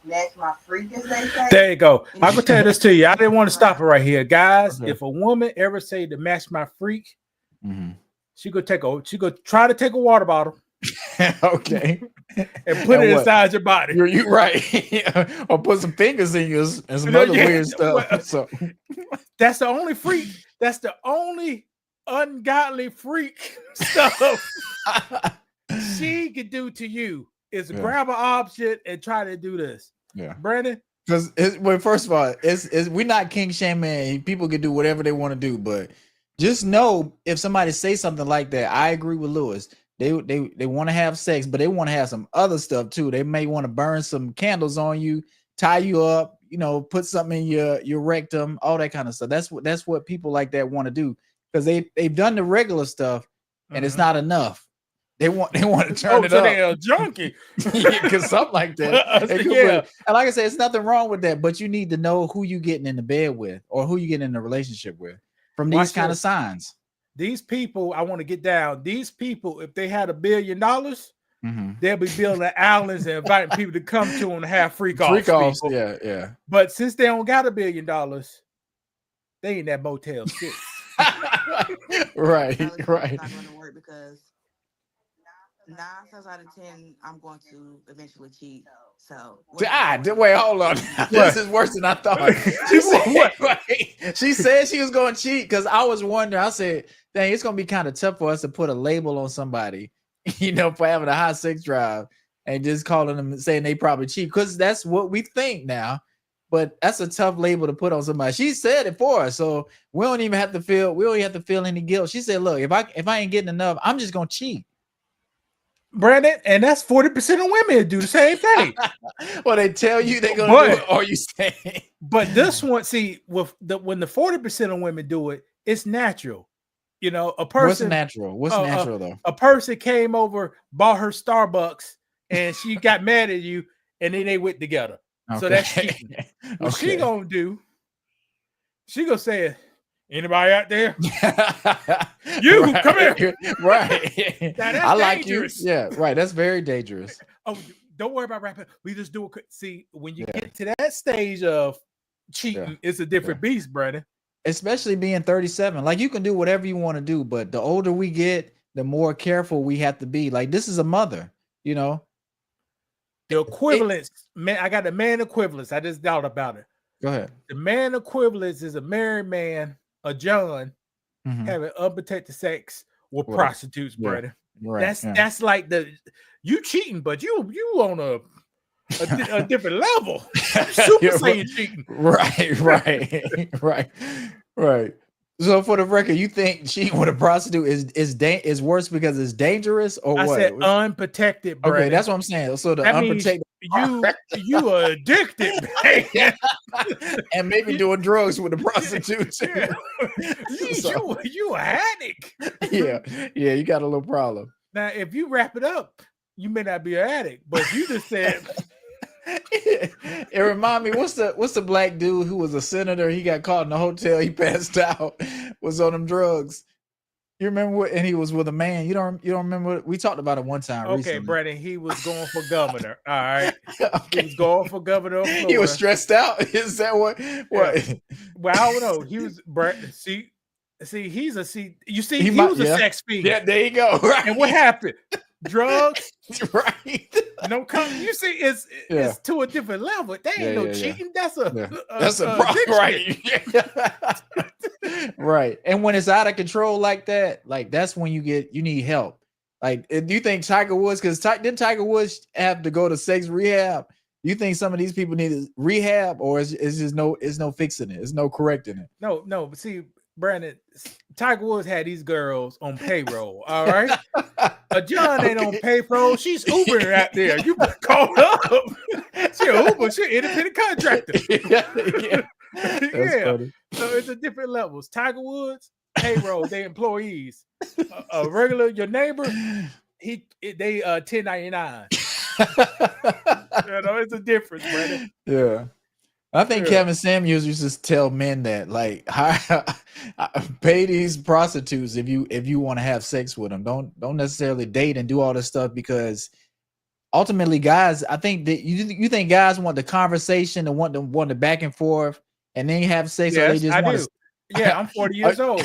[SPEAKER 6] match my freak, as they say.
[SPEAKER 2] There you go. I'm gonna tell this to you. I didn't want to stop it right here, guys.
[SPEAKER 1] Okay.
[SPEAKER 2] If a woman ever say to match my freak,
[SPEAKER 1] Mm-hmm.
[SPEAKER 2] she go try to take a water bottle
[SPEAKER 1] Okay.
[SPEAKER 2] and put
[SPEAKER 1] And
[SPEAKER 2] it
[SPEAKER 1] what?
[SPEAKER 2] inside your body.
[SPEAKER 1] You right. Or put some fingers in yours and some
[SPEAKER 2] Yeah,
[SPEAKER 1] other
[SPEAKER 2] yeah.
[SPEAKER 1] weird stuff.
[SPEAKER 2] Well,
[SPEAKER 1] So
[SPEAKER 2] That's the only freak. That's the only ungodly freak stuff she could do to you is
[SPEAKER 1] Yeah.
[SPEAKER 2] grab an object and try to do this.
[SPEAKER 1] yeah.
[SPEAKER 2] Brandon,
[SPEAKER 1] Because well, first of all, it's we're not king shaming. People can do whatever they want to do, but just know if somebody say something like that, I agree with Lewis. They want to have sex, but they want to have some other stuff too. They may want to burn some candles on you, tie you up, put something in your rectum, all that kind of stuff. That's what people like that want to do because they've done the regular stuff and it's not enough. They want to turn it
[SPEAKER 2] so
[SPEAKER 1] up.
[SPEAKER 2] they're a junkie.
[SPEAKER 1] Because something like that. It could
[SPEAKER 2] Yeah.
[SPEAKER 1] be- and like I said, it's nothing wrong with that, but you need to know who you getting in the bed with or who you getting in a relationship with from these
[SPEAKER 2] Watch
[SPEAKER 1] kind of
[SPEAKER 2] this.
[SPEAKER 1] signs.
[SPEAKER 2] These people, I want to get down. These people, if they had $1 billion, they'll be building islands and inviting people to come to them to have freak offs.
[SPEAKER 1] Freak offs,
[SPEAKER 2] people.
[SPEAKER 1] yeah.
[SPEAKER 2] But since they don't got $1 billion, they ain't that Motel 6.
[SPEAKER 1] Right.
[SPEAKER 6] It's not going to work because 9 times out of 10, I'm going to eventually cheat. So
[SPEAKER 1] Wait, hold on. This is worse than I thought. She said she was going to cheat because I was wondering. I said, dang, it's going to be kind of tough for us to put a label on somebody, for having a high sex drive and just calling them and saying they probably cheat because that's what we think now. But that's a tough label to put on somebody. She said it for us, so we don't even have to feel any guilt. She said, look, if I ain't getting enough, I'm just going to cheat.
[SPEAKER 2] Brandon, and that's 40% of women do the same thing.
[SPEAKER 1] Well, they tell you they're going to do it, or you say.
[SPEAKER 2] But this one, see, when the 40% of women do it, it's natural. A person.
[SPEAKER 1] What's natural? What's natural though?
[SPEAKER 2] A person came over, bought her Starbucks, and she got mad at you, and then they went together. So that's cheating. What she gonna do? She gonna say, "Anybody out there? You
[SPEAKER 1] Right.
[SPEAKER 2] come here."
[SPEAKER 1] Right.
[SPEAKER 2] Now, that's
[SPEAKER 1] I like
[SPEAKER 2] dangerous.
[SPEAKER 1] you. Yeah, right. That's very dangerous.
[SPEAKER 2] Oh, don't worry about rapping. We just do it. See, when you get to that stage of cheating, it's a different beast, Brandon.
[SPEAKER 1] Especially being 37. Like you can do whatever you want to do, but the older we get, the more careful we have to be. Like this is a mother,
[SPEAKER 2] The equivalence, man. I got the man equivalence. I just thought about it.
[SPEAKER 1] Go ahead.
[SPEAKER 2] The man equivalence is a married man, a John,
[SPEAKER 1] Mhm.
[SPEAKER 2] having unprotected sex with
[SPEAKER 1] Right.
[SPEAKER 2] prostitutes,
[SPEAKER 1] Yeah.
[SPEAKER 2] Brandon.
[SPEAKER 1] Right.
[SPEAKER 2] That's like you cheating, but you on a different level. Super
[SPEAKER 1] Yeah,
[SPEAKER 2] Saiyan cheating.
[SPEAKER 1] Right. So for the record, you think cheating with a prostitute is worse because it's dangerous or
[SPEAKER 2] I
[SPEAKER 1] what?
[SPEAKER 2] said unprotected, Brandon.
[SPEAKER 1] Okay, that's what I'm saying. So the
[SPEAKER 2] That means
[SPEAKER 1] unprotected
[SPEAKER 2] you are addicted, man.
[SPEAKER 1] and maybe doing drugs with the prostitute too.
[SPEAKER 2] You a addict.
[SPEAKER 1] yeah, you got a little problem.
[SPEAKER 2] Now, if you wrap it up, you may not be an addict, but you just said
[SPEAKER 1] It remind me, what's the black dude who was a senator? He got caught in the hotel. He passed out. Was on them drugs. You remember what? And he was with a man. You don't remember? We talked about it one time.
[SPEAKER 2] okay,
[SPEAKER 1] recently.
[SPEAKER 2] Brandon, he was going for governor. All right,
[SPEAKER 1] Okay.
[SPEAKER 2] he was going for governor. Of
[SPEAKER 1] He was
[SPEAKER 2] Florida.
[SPEAKER 1] stressed out. Is that what? What?
[SPEAKER 2] Well, I don't know. He was Brandon. See, he's a You see, he
[SPEAKER 1] might-
[SPEAKER 2] was a sex fiend.
[SPEAKER 1] Yeah, there you go. Right.
[SPEAKER 2] And what happened? Drugs.
[SPEAKER 1] Right.
[SPEAKER 2] No, you see, it's to a different level. That ain't no
[SPEAKER 1] Yeah.
[SPEAKER 2] cheating. That's
[SPEAKER 1] That's a problem,
[SPEAKER 2] addiction.
[SPEAKER 1] right? Right. And when it's out of control like that, like that's when you need help. Like, do you think Tiger Woods, because didn't Tiger Woods have to go to sex rehab? You think some of these people need rehab, or is just no fixing it? It's no correcting it.
[SPEAKER 2] No, but see, Brandon, Tiger Woods had these girls on payroll. All right. John ain't on payroll. She's Ubering out there. You better call her up. She an Uber. She an independent contractor.
[SPEAKER 1] Yeah.
[SPEAKER 2] Yeah. Funny. So it's a different levels. Tiger Woods, payroll, they employees. A regular, your neighbor, they 1099. It's a difference, Brandon.
[SPEAKER 1] Yeah. I think Kevin Samuels used to tell men that, like, pay these prostitutes if you want to have sex with them. Don't necessarily date and do all this stuff, because ultimately, guys, I think that you think guys want the conversation and want the back and forth, and then you have sex.
[SPEAKER 2] Yes,
[SPEAKER 1] or they just want to.
[SPEAKER 2] Yeah, I'm 40 years old.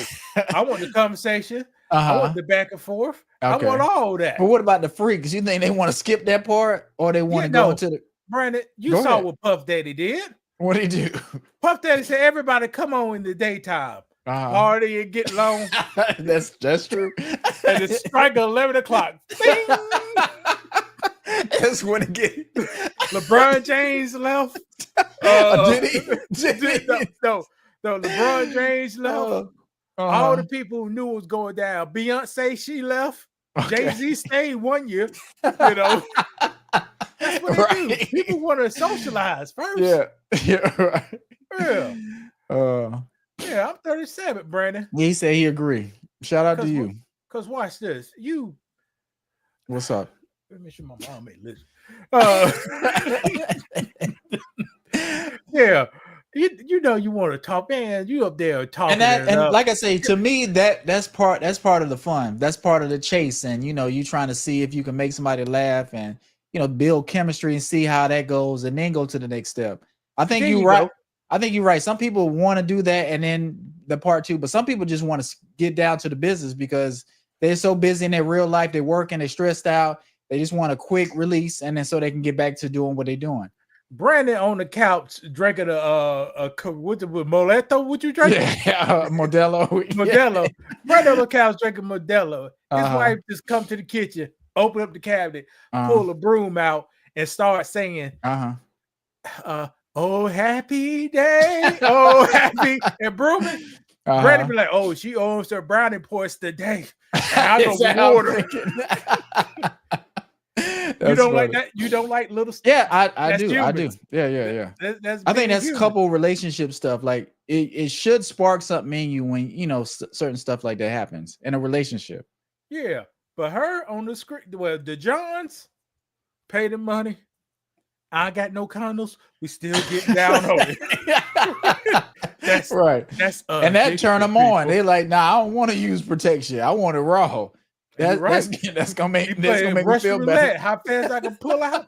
[SPEAKER 2] I want the conversation. I want the back and forth. Okay. I want all that.
[SPEAKER 1] But what about the freaks? You think they want to skip that part, or they want to go into the?
[SPEAKER 2] Brandon, you saw what Puff Daddy did.
[SPEAKER 1] What did he do?
[SPEAKER 2] Puff Daddy said, "Everybody, come on in the daytime, party and get long."
[SPEAKER 1] That's true.
[SPEAKER 2] And it strike 11 o'clock. Bing!
[SPEAKER 1] That's when it get.
[SPEAKER 2] LeBron James left.
[SPEAKER 1] Did he?
[SPEAKER 2] No. LeBron James left. All the people who knew it was going down. Beyonce, she left. Okay. Jay-Z stayed 1 year. You know. That's what they do. People want to socialize first.
[SPEAKER 1] Yeah, right.
[SPEAKER 2] Yeah. Yeah, I'm 37, Brandon.
[SPEAKER 1] He said he agree. Shout out to you.
[SPEAKER 2] Because watch this.
[SPEAKER 1] What's up?
[SPEAKER 2] Let me sure my mom ain't listen. Yeah. You know you want to talk, man. You up there talking.
[SPEAKER 1] And like I say, to me, that's part of the fun. That's part of the chase. And you trying to see if you can make somebody laugh and build chemistry and see how that goes, and then go to the next step. I think you're right. I think you're right. Some people want to do that and then the part two, but some people just want to get down to the business because they're so busy in their real life. They're working, they're stressed out. They just want a quick release, and then so they can get back to doing what they're doing.
[SPEAKER 2] Brandon on the couch drinking with Moleto. What you drinking?
[SPEAKER 1] Yeah, Modelo.
[SPEAKER 2] Modelo. Brandon on the couch drinking Modelo. His wife just come to the kitchen, open up the cabinet, pull a broom out, and start singing. Oh, happy day. Oh, happy. And brooming. Brandon be like, oh, she owns her brownie points today. I go water. You don't like that? You don't like little stuff?
[SPEAKER 1] Yeah, I do. Humans. I do. Yeah. I think that's couple relationship stuff. Like it should spark something in you when certain stuff like that happens in a relationship.
[SPEAKER 2] Yeah, but her on the screen, well, the Johns pay the money. I got no condoms. We still get down on it. That's
[SPEAKER 1] right. And that turn them on. They like, nah, I don't want to use protection. I want it raw. That's gonna make me feel better.
[SPEAKER 2] How fast I can pull out?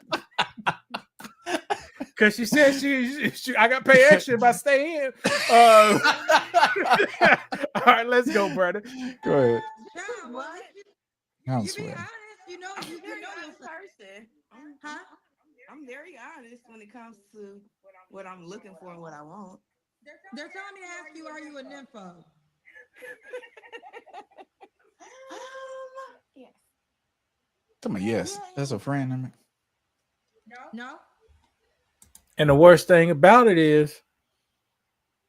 [SPEAKER 2] Because she said she I got to pay extra if I stay in. All right, let's go, brother.
[SPEAKER 1] Go ahead.
[SPEAKER 4] John, what?
[SPEAKER 1] I'm
[SPEAKER 4] you be honest. You know this
[SPEAKER 3] person.
[SPEAKER 4] Huh?
[SPEAKER 3] I'm very honest when it comes to what I'm looking for and what I want.
[SPEAKER 4] They're telling me to ask you, are you a nympho?
[SPEAKER 3] Yes.
[SPEAKER 1] Tell me yes. That's a friend.
[SPEAKER 4] No.
[SPEAKER 2] And the worst thing about it is,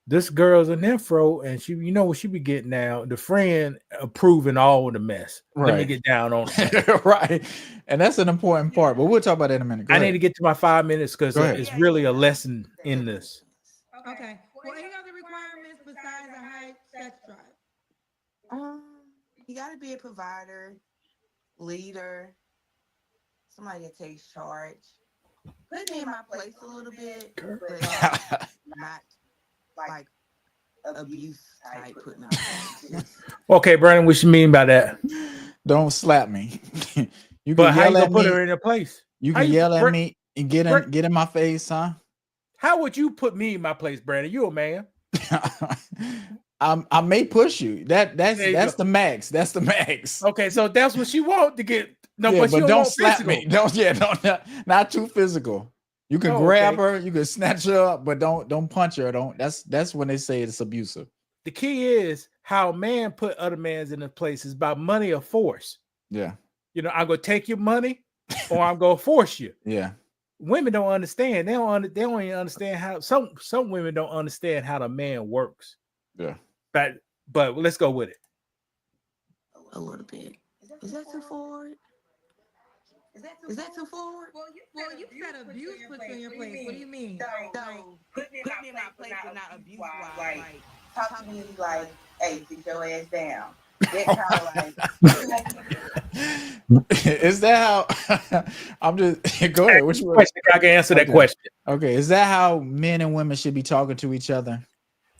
[SPEAKER 2] this girl's an nympho, and she, what she be getting now. The friend approving all of the mess.
[SPEAKER 1] Right.
[SPEAKER 2] Let me get down on it.
[SPEAKER 1] Right. And that's an important part, but we'll talk about that in a minute.
[SPEAKER 2] I need to get to my 5 minutes because it's really a lesson in this.
[SPEAKER 4] Okay. Well, any other requirements besides a high sex drive?
[SPEAKER 3] You got to be a provider, leader, somebody that takes charge. Put me in my place a little bit, but not like abuse type putting me in my place.
[SPEAKER 2] Okay, Brandon, what you mean by that?
[SPEAKER 1] Don't slap me. You
[SPEAKER 2] but how you gonna put her in a place?
[SPEAKER 1] You can yell at me and get in my face, huh?
[SPEAKER 2] How would you put me in my place, Brandon? You a man.
[SPEAKER 1] I may push you. That's the max. That's the max.
[SPEAKER 2] Okay, so that's what she want to get. No,
[SPEAKER 1] yeah, but don't slap
[SPEAKER 2] physical.
[SPEAKER 1] me. Not too physical. You can grab her, you can snatch her up, but don't punch her. That's when they say it's abusive.
[SPEAKER 2] the key is how a man put other man's in a place is about money or force.
[SPEAKER 1] Yeah.
[SPEAKER 2] You know, I'm gonna take your money or I'm gonna force you.
[SPEAKER 1] Yeah.
[SPEAKER 2] Women don't understand. They don't even understand how some women don't understand how the man works.
[SPEAKER 1] Yeah.
[SPEAKER 2] But let's go with it.
[SPEAKER 3] A little bit. Is that too forward? Is that too forward?
[SPEAKER 4] Well, you said abuse puts you in your place. What do you mean?
[SPEAKER 3] So, put me in my place, but not abuse wise.
[SPEAKER 6] Like, talk to me like, hey, sit your ass down. That kind of like.
[SPEAKER 1] Is that how I'm just go ahead? Which one?
[SPEAKER 2] Question, I can answer that question.
[SPEAKER 1] Okay, is that how men and women should be talking to each other?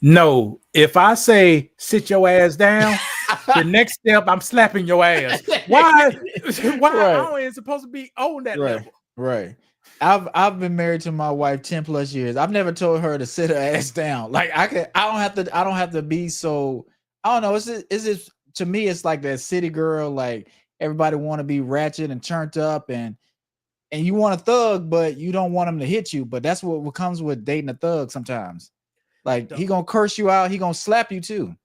[SPEAKER 2] No, if I say sit your ass down, the next step I'm slapping your ass. Why? Why
[SPEAKER 1] Right.
[SPEAKER 2] I ain't supposed to be on that
[SPEAKER 1] Right.
[SPEAKER 2] level?
[SPEAKER 1] Right. I've been married to my wife 10 plus years. I've never told her to sit her ass down. Like I don't have to be so, I don't know. Is it to me it's like that city girl, like everybody want to be ratchet and turned up and you want a thug, but you don't want him to hit you. But that's what comes with dating a thug sometimes. Like he gonna curse you out, he gonna slap you too.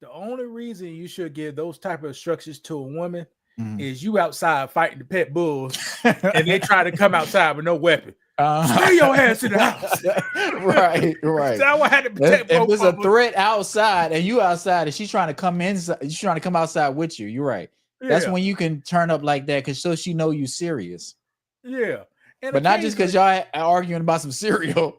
[SPEAKER 2] The only reason you should give those type of instructions to a woman
[SPEAKER 1] Mhm.
[SPEAKER 2] is you outside fighting the pet bulls and they try to come outside with no weapon. Stay your ass in the house.
[SPEAKER 1] Right.
[SPEAKER 2] So I had to protect
[SPEAKER 1] If
[SPEAKER 2] both
[SPEAKER 1] there's a
[SPEAKER 2] of them.
[SPEAKER 1] threat outside and you outside and she's trying to come inside, she's trying to come outside with you. You're right. That's
[SPEAKER 2] Yeah.
[SPEAKER 1] when you can turn up like that because so she know you serious.
[SPEAKER 2] Yeah. And
[SPEAKER 1] But not just because y'all arguing about some cereal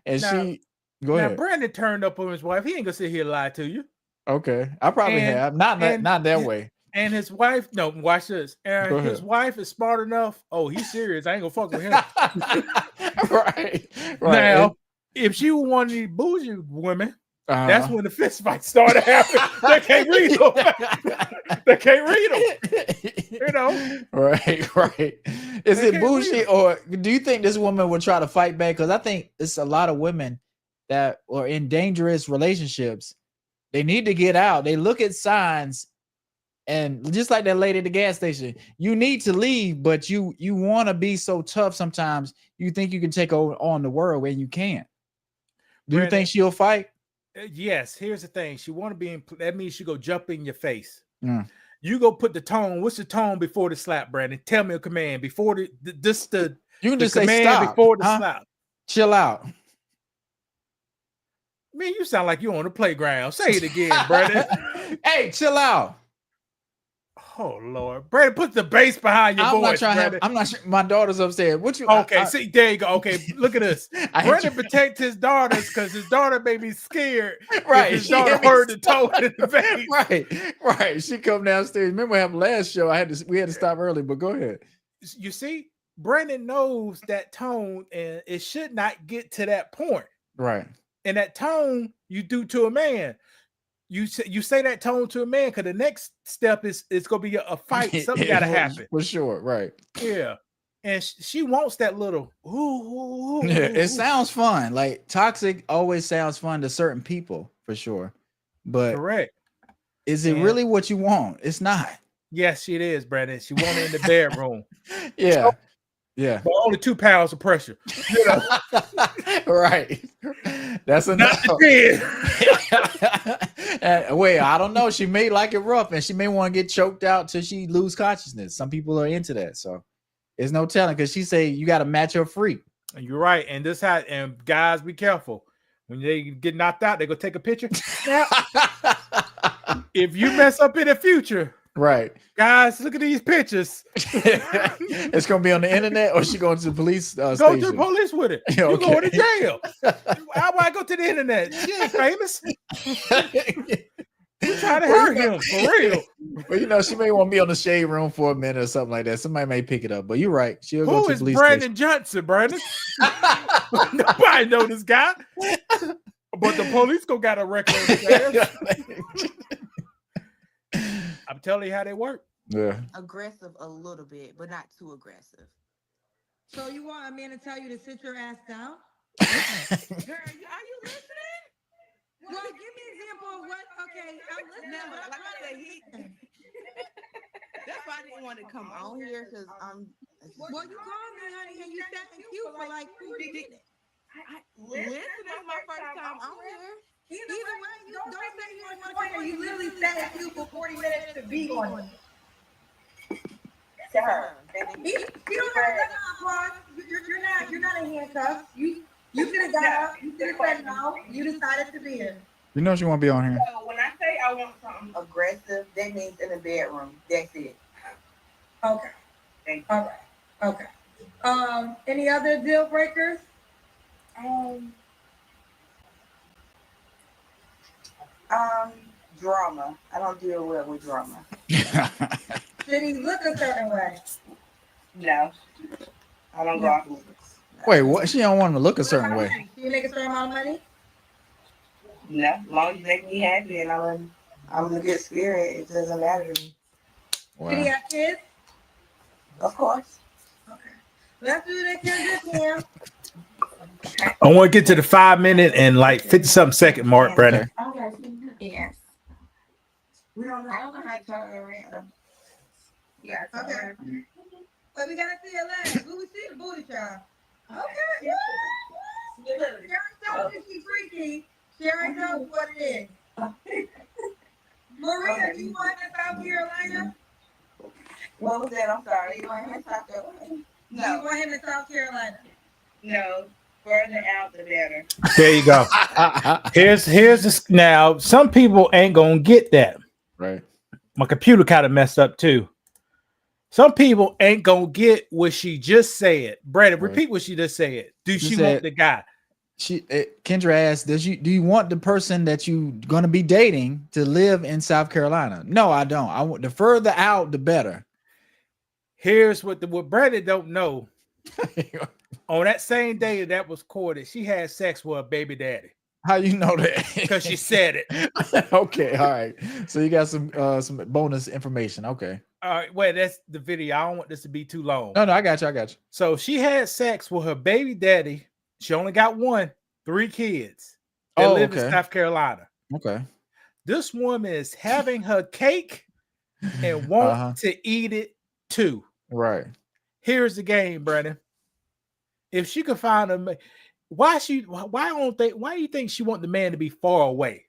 [SPEAKER 1] and
[SPEAKER 2] Now-
[SPEAKER 1] she go
[SPEAKER 2] now
[SPEAKER 1] ahead.
[SPEAKER 2] Brandon turned up on his wife. He ain't gonna sit here and lie to you.
[SPEAKER 1] Okay. I probably
[SPEAKER 2] And-
[SPEAKER 1] have. Not that way.
[SPEAKER 2] And his wife, no, watch this.
[SPEAKER 1] Go
[SPEAKER 2] And
[SPEAKER 1] ahead.
[SPEAKER 2] his wife is smart enough. Oh, he's serious. I ain't gonna fuck with him.
[SPEAKER 1] Right.
[SPEAKER 2] Now, if she was one of these bougie women,
[SPEAKER 1] Uh-huh.
[SPEAKER 2] that's when the fist fight started happening. They can't read them. They can't read them. You know?
[SPEAKER 1] Right. Is
[SPEAKER 2] They
[SPEAKER 1] it
[SPEAKER 2] can't
[SPEAKER 1] bullshit,
[SPEAKER 2] read
[SPEAKER 1] or do you think this woman would try to fight back? Because I think it's a lot of women that are in dangerous relationships. They need to get out. They look at signs, and just like that lady at the gas station, you need to leave, but you want to be so tough sometimes. You think you can take on the world when you can't. Do you
[SPEAKER 2] Brandon,
[SPEAKER 1] think she'll fight?
[SPEAKER 2] Yes. Here's the thing. She want to be in. That means she go jump in your face.
[SPEAKER 1] Mm.
[SPEAKER 2] You go put the tone. What's the tone before the slap, Brandon? Tell me a command before the
[SPEAKER 1] You can
[SPEAKER 2] the
[SPEAKER 1] just say
[SPEAKER 2] command
[SPEAKER 1] stop.
[SPEAKER 2] before the
[SPEAKER 1] huh?
[SPEAKER 2] slap.
[SPEAKER 1] Chill out.
[SPEAKER 2] Man, you sound like you on the playground. Say it again, Brandon.
[SPEAKER 1] Hey, chill out.
[SPEAKER 2] Oh Lord, Brandon, put the bass behind your
[SPEAKER 1] I'm not
[SPEAKER 2] voice.
[SPEAKER 1] trying to have,
[SPEAKER 2] Brandon.
[SPEAKER 1] I'm not sure. My daughter's upstairs. What you
[SPEAKER 2] Okay, see, there you go. Okay, look at this.
[SPEAKER 1] I hate
[SPEAKER 2] Brandon
[SPEAKER 1] you.
[SPEAKER 2] protect his daughters because his daughter may be scared.
[SPEAKER 1] Right.
[SPEAKER 2] If his
[SPEAKER 1] She
[SPEAKER 2] daughter
[SPEAKER 1] hit me
[SPEAKER 2] heard the
[SPEAKER 1] so-
[SPEAKER 2] tone in the face.
[SPEAKER 1] Right. She come downstairs. Remember what happened last show? We had to stop early, but go ahead.
[SPEAKER 2] You see, Brandon knows that tone, and it should not get to that point.
[SPEAKER 1] Right.
[SPEAKER 2] And that tone you do to a man. You say that tone to a man because the next step is it's gonna be a fight. Something gotta happen.
[SPEAKER 1] For sure. Right.
[SPEAKER 2] Yeah, and she wants that little. Ooh,
[SPEAKER 1] Yeah, it sounds fun. Like toxic always sounds fun to certain people, for sure. But
[SPEAKER 2] correct.
[SPEAKER 1] is it
[SPEAKER 2] And-
[SPEAKER 1] really what you want? It's not.
[SPEAKER 2] Yes, it is, Brandon. She wanted in the bedroom,
[SPEAKER 1] Yeah. Yeah.
[SPEAKER 2] but only 2 pounds of pressure. You know,
[SPEAKER 1] Right. That's
[SPEAKER 2] not
[SPEAKER 1] enough.
[SPEAKER 2] the 10.
[SPEAKER 1] Wait, I don't know. She may like it rough, and she may want to get choked out till she lose consciousness. Some people are into that, so there's no telling. Because she say you got to match her freak.
[SPEAKER 2] You're right, and and guys, be careful when they get knocked out. They go take a picture. Now, if you mess up in the future,
[SPEAKER 1] Right.
[SPEAKER 2] guys, look at these pictures.
[SPEAKER 1] It's gonna be on the internet, or she going to the police
[SPEAKER 2] Go
[SPEAKER 1] station.
[SPEAKER 2] to the police with it.
[SPEAKER 1] Yeah,
[SPEAKER 2] You going to
[SPEAKER 1] okay.
[SPEAKER 2] jail. Why would I go to the internet? She ain't famous. You try to hurt him for real.
[SPEAKER 1] Well, she may want to be on the shade room for a minute or something like that. Somebody may pick it up, but you're right. She'll go
[SPEAKER 2] Who
[SPEAKER 1] to the
[SPEAKER 2] is
[SPEAKER 1] police
[SPEAKER 2] Brandon Johnson, Brandon? Nobody know this guy. But the police go got a record on his ass.
[SPEAKER 1] station.
[SPEAKER 2] I'm telling you how they work.
[SPEAKER 1] Yeah.
[SPEAKER 3] Aggressive a little bit, but not too aggressive.
[SPEAKER 4] So you want a man to tell you to sit your ass down?
[SPEAKER 3] Girl, are you listening?
[SPEAKER 4] Well, give me an example of what. Okay, I'm listening.
[SPEAKER 3] No,
[SPEAKER 4] but I'm
[SPEAKER 3] like I said,
[SPEAKER 4] trying to-
[SPEAKER 3] That's why I didn't want to come on here because
[SPEAKER 4] Well, you called me, honey, and you sat in queue for like 40 minutes.
[SPEAKER 3] Listen, this is my first time on here.
[SPEAKER 4] Either way, you don't say you want to come here. You literally sat at you for 40 minutes to be on it.
[SPEAKER 6] To her.
[SPEAKER 4] You don't have to applause. You're not in handcuffs. You could have got up. You could have said no. You decided to be here.
[SPEAKER 1] You know she won't be on here.
[SPEAKER 6] So when I say I want something aggressive, that means in the bedroom. That's it.
[SPEAKER 4] Okay.
[SPEAKER 6] Thank you.
[SPEAKER 4] All right. Okay. Any other deal breakers?
[SPEAKER 6] Drama. I don't deal well with drama.
[SPEAKER 4] Should he look a certain way?
[SPEAKER 6] No. I don't go off looks.
[SPEAKER 1] Wait, what? She don't want him to look a certain way.
[SPEAKER 4] Should you make a certain amount of money?
[SPEAKER 6] No. As long as you make me happy and I'm a good spirit, it doesn't matter to me.
[SPEAKER 4] Should he
[SPEAKER 1] Wow.
[SPEAKER 4] have kids?
[SPEAKER 6] Of course.
[SPEAKER 4] Okay. Let's do the Kendra Cam.
[SPEAKER 2] I want to get to the 5 minute and like 50 something second mark, Brandon.
[SPEAKER 6] Okay. Yes. I don't know how to turn around. Yeah.
[SPEAKER 4] Okay. But we gotta see your legs. We see the booty, child. Okay. Sharon told you she's freaky. Sharon knows what it is. Maria, do you want to South Carolina?
[SPEAKER 6] What was that? I'm sorry. You want him to South Carolina?
[SPEAKER 4] Do you
[SPEAKER 6] No.
[SPEAKER 4] want him to South Carolina?
[SPEAKER 6] No. Further out, the better.
[SPEAKER 2] There you go. Here's this now. Some people ain't gonna get that.
[SPEAKER 1] Right.
[SPEAKER 2] My computer kind of messed up too. Some people ain't gonna get what she just said. Brandon,
[SPEAKER 1] Right.
[SPEAKER 2] repeat what she just said. Do
[SPEAKER 1] She
[SPEAKER 2] she want
[SPEAKER 1] said-
[SPEAKER 2] the guy?
[SPEAKER 1] Kendra asked, do you want the person that you gonna be dating to live in South Carolina? No, I don't. I want the further out, the better.
[SPEAKER 2] Here's what Brandon don't know. On that same day that was courted, she had sex with her baby daddy
[SPEAKER 1] How you know that?
[SPEAKER 2] because she said it.
[SPEAKER 1] Okay, all right. So you got some bonus information. Okay.
[SPEAKER 2] All right, wait, that's the video. I don't want this to be too long.
[SPEAKER 1] No, I got you.
[SPEAKER 2] So she had sex with her baby daddy. She only got 3 kids. They
[SPEAKER 1] Oh,
[SPEAKER 2] live in
[SPEAKER 1] okay.
[SPEAKER 2] South Carolina.
[SPEAKER 1] Okay.
[SPEAKER 2] This woman is having her cake and want
[SPEAKER 1] Uh-huh.
[SPEAKER 2] to eat it too.
[SPEAKER 1] Right.
[SPEAKER 2] Here's the game, Brandon. If she could find why do you think she want the man to be far away?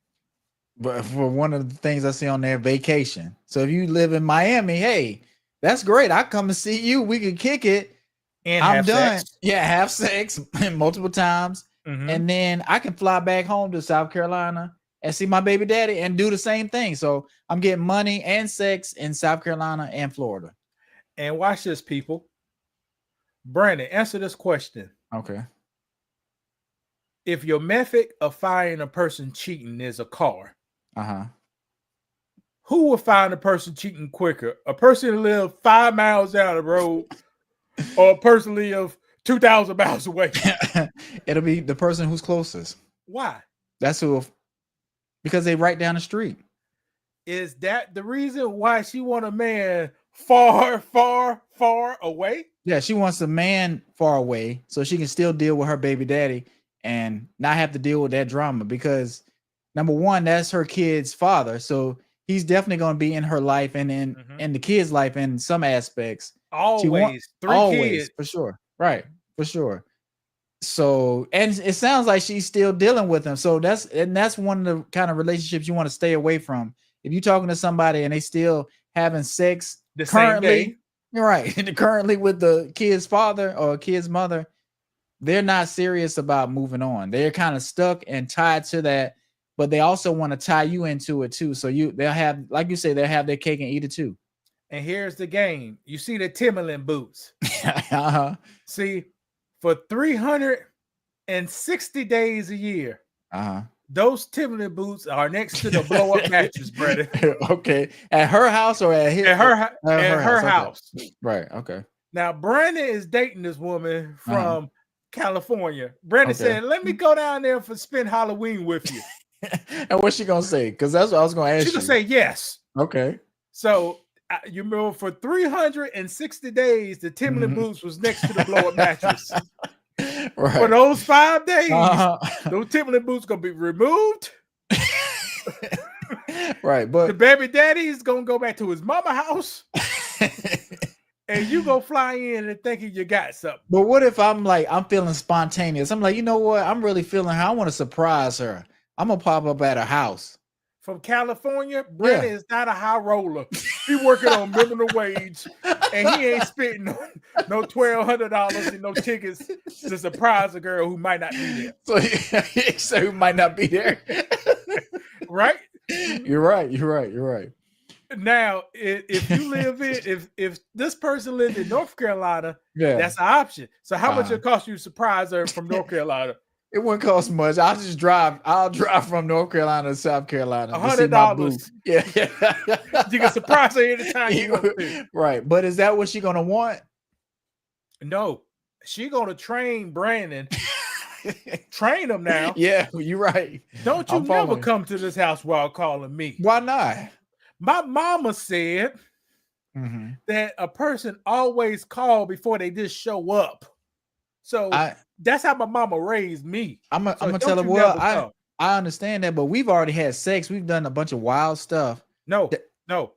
[SPEAKER 1] But for one of the things I see on there, vacation. So if you live in Miami, hey, that's great. I come and see you. We can kick it.
[SPEAKER 2] And
[SPEAKER 1] I'm
[SPEAKER 2] have
[SPEAKER 1] done.
[SPEAKER 2] sex?
[SPEAKER 1] Yeah, have sex multiple times.
[SPEAKER 2] Mhm.
[SPEAKER 1] And then I can fly back home to South Carolina and see my baby daddy and do the same thing. So I'm getting money and sex in South Carolina and Florida.
[SPEAKER 2] And watch this, people. Brandon, answer this question.
[SPEAKER 1] Okay.
[SPEAKER 2] If your method of finding a person cheating is a car,
[SPEAKER 1] Uh-huh.
[SPEAKER 2] who will find a person cheating quicker? A person who lives 5 miles down the road or a person who lives 2,000 miles away?
[SPEAKER 1] It'll be the person who's closest.
[SPEAKER 2] Why?
[SPEAKER 1] That's who, because they right down the street.
[SPEAKER 2] Is that the reason why she want a man far, far, far away?
[SPEAKER 1] Yeah, she wants a man far away so she can still deal with her baby daddy and not have to deal with that drama because number one, that's her kid's father. So he's definitely going to be in her life and in the kid's life in some aspects.
[SPEAKER 2] Always. 3 kids.
[SPEAKER 1] For sure. Right. For sure. So, and it sounds like she's still dealing with him. So that's one of the kind of relationships you want to stay away from. If you're talking to somebody and they still having sex
[SPEAKER 2] The same day.
[SPEAKER 1] you're right. Currently with the kid's father or kid's mother, they're not serious about moving on. They're kind of stuck and tied to that, but they also want to tie you into it too. So they'll have, like you say, they'll have their cake and eat it too.
[SPEAKER 2] And here's the game. You see the Timberland boots.
[SPEAKER 1] Uh-huh.
[SPEAKER 2] See, for 360 days a year,
[SPEAKER 1] Uh-huh.
[SPEAKER 2] those Timberland boots are next to the blow-up mattress, Brandon.
[SPEAKER 1] Okay. At her house or at his
[SPEAKER 2] At her
[SPEAKER 1] okay.
[SPEAKER 2] house.
[SPEAKER 1] Right. Okay.
[SPEAKER 2] Now, Brandon is dating this woman from California. Brandon
[SPEAKER 1] Okay.
[SPEAKER 2] said, let me go down there for spend Halloween with you.
[SPEAKER 1] And what's she gonna say? Because that's what I was gonna ask
[SPEAKER 2] She's
[SPEAKER 1] you.
[SPEAKER 2] going to say yes.
[SPEAKER 1] Okay.
[SPEAKER 2] So, you remember for 360 days, the Timberland boots was next to the blow-up mattress.
[SPEAKER 1] Right.
[SPEAKER 2] For those 5 days,
[SPEAKER 1] Uh-huh.
[SPEAKER 2] those Timberland boots going to be removed.
[SPEAKER 1] Right.
[SPEAKER 2] The
[SPEAKER 1] But
[SPEAKER 2] baby daddy is going to go back to his mama house. And you go fly in and thinking you got something.
[SPEAKER 1] what if I'm feeling spontaneous? I'm like, you know what? I'm really feeling her. I want to surprise her. I'm gonna pop up at a house.
[SPEAKER 2] From California, Brandon is not a high roller. He working on minimum wage, and he ain't spending no $1,200 and no tickets to surprise a girl who might not be there.
[SPEAKER 1] So who might not be there,
[SPEAKER 2] right?
[SPEAKER 1] You're right.
[SPEAKER 2] Now, if you live if this person lives in North Carolina,
[SPEAKER 1] Yeah,
[SPEAKER 2] that's an option. So how much it cost you to surprise her from North Carolina?
[SPEAKER 1] It wouldn't cost much. I'll drive from North Carolina to South Carolina.
[SPEAKER 2] $100.
[SPEAKER 1] Yeah.
[SPEAKER 2] You can surprise her anytime you want to.
[SPEAKER 1] Right. But is that what she gonna want?
[SPEAKER 2] No, she gonna train Brandon. Train him now.
[SPEAKER 1] Yeah, you're right.
[SPEAKER 2] Don't you never come to this house while calling me.
[SPEAKER 1] Why not?
[SPEAKER 2] My mama said that a person always call before they just show up. So that's how my mama raised me.
[SPEAKER 1] I'm gonna tell her, well, I understand that, but we've already had sex. We've done a bunch of wild stuff.
[SPEAKER 2] No. You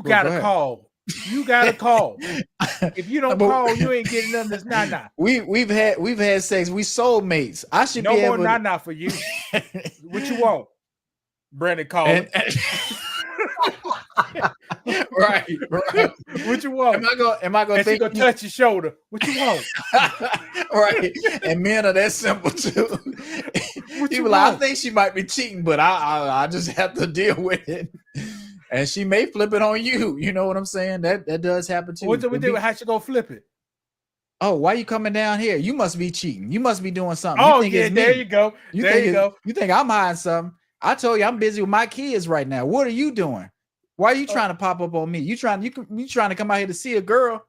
[SPEAKER 2] gotta call. You gotta call. If you don't call, you ain't getting nothing. That's nah.
[SPEAKER 1] We've had sex. We soulmates. I should be able.
[SPEAKER 2] No more nah for you. What you want? Brandon calling. Right. What you want?
[SPEAKER 1] Am I gonna think
[SPEAKER 2] gonna touch your shoulder? What you want?
[SPEAKER 1] Right. And men are that simple too. I think she might be cheating, but I just have to deal with it. And she may flip it on you. You know what I'm saying? That does happen too.
[SPEAKER 2] What do we do? How she gonna flip it?
[SPEAKER 1] Oh, why you coming down here? You must be cheating. You must be doing something.
[SPEAKER 2] Oh, yeah, there you go.
[SPEAKER 1] You think I'm hiding something? I told you I'm busy with my kids right now. What are you doing? Why are you trying to pop up on me? You trying to come out here to see a girl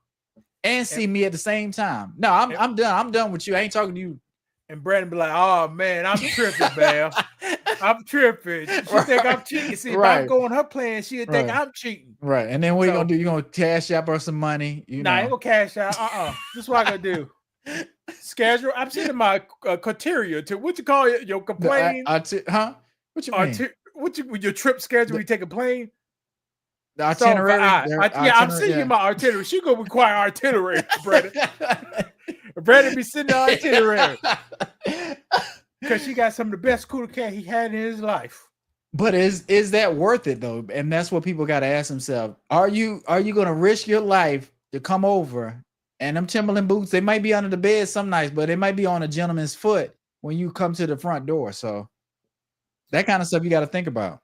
[SPEAKER 1] and see me at the same time? No, I'm done. I'm done with you. I ain't talking to you.
[SPEAKER 2] And Brandon be like, "Oh man, I'm tripping, man. I'm tripping. She think I'm cheating. See, if I'm going her plan, she'll think I'm cheating." Right.
[SPEAKER 1] And then what you gonna do? You gonna cash out her some money?
[SPEAKER 2] I ain't gonna cash out. This is what I gonna do. Schedule. I'm sending my criteria to what you call it, your complaint.
[SPEAKER 1] What you mean?
[SPEAKER 2] Your trip schedule? You take a plane.
[SPEAKER 1] The itinerary.
[SPEAKER 2] I'm sending you my itinerary. She gonna require itinerary, Brandon. Brandon be sending the itinerary because she got some of the best cooler cat he had in his life.
[SPEAKER 1] But is that worth it though? And that's what people got to ask themselves. Are you gonna risk your life to come over? And them Timberland boots, they might be under the bed some nights, but it might be on a gentleman's foot when you come to the front door. So that kind of stuff you got to think about.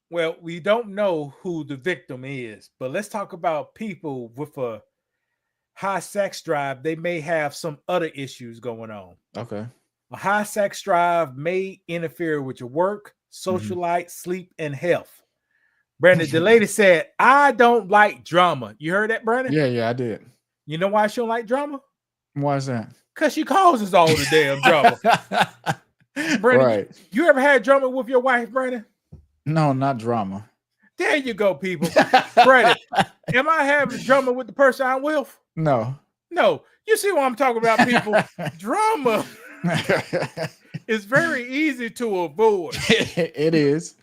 [SPEAKER 2] Well, we don't know who the victim is, but let's talk about people with a high sex drive. They may have some other issues going on.
[SPEAKER 1] Okay.
[SPEAKER 2] A high sex drive may interfere with your work, social life, sleep, and health. Brandon, the lady said, "I don't like drama." You heard that, Brandon?
[SPEAKER 1] Yeah, I did.
[SPEAKER 2] You know why she don't like drama?
[SPEAKER 1] Why is that?
[SPEAKER 2] Because she causes all the damn drama. Brandon, you ever had drama with your wife, Brandon?
[SPEAKER 1] No, not drama.
[SPEAKER 2] There you go, people. Brandon, am I having drama with the person I'm with?
[SPEAKER 1] No.
[SPEAKER 2] You see what I'm talking about, people? Drama is very easy to avoid.
[SPEAKER 1] It is.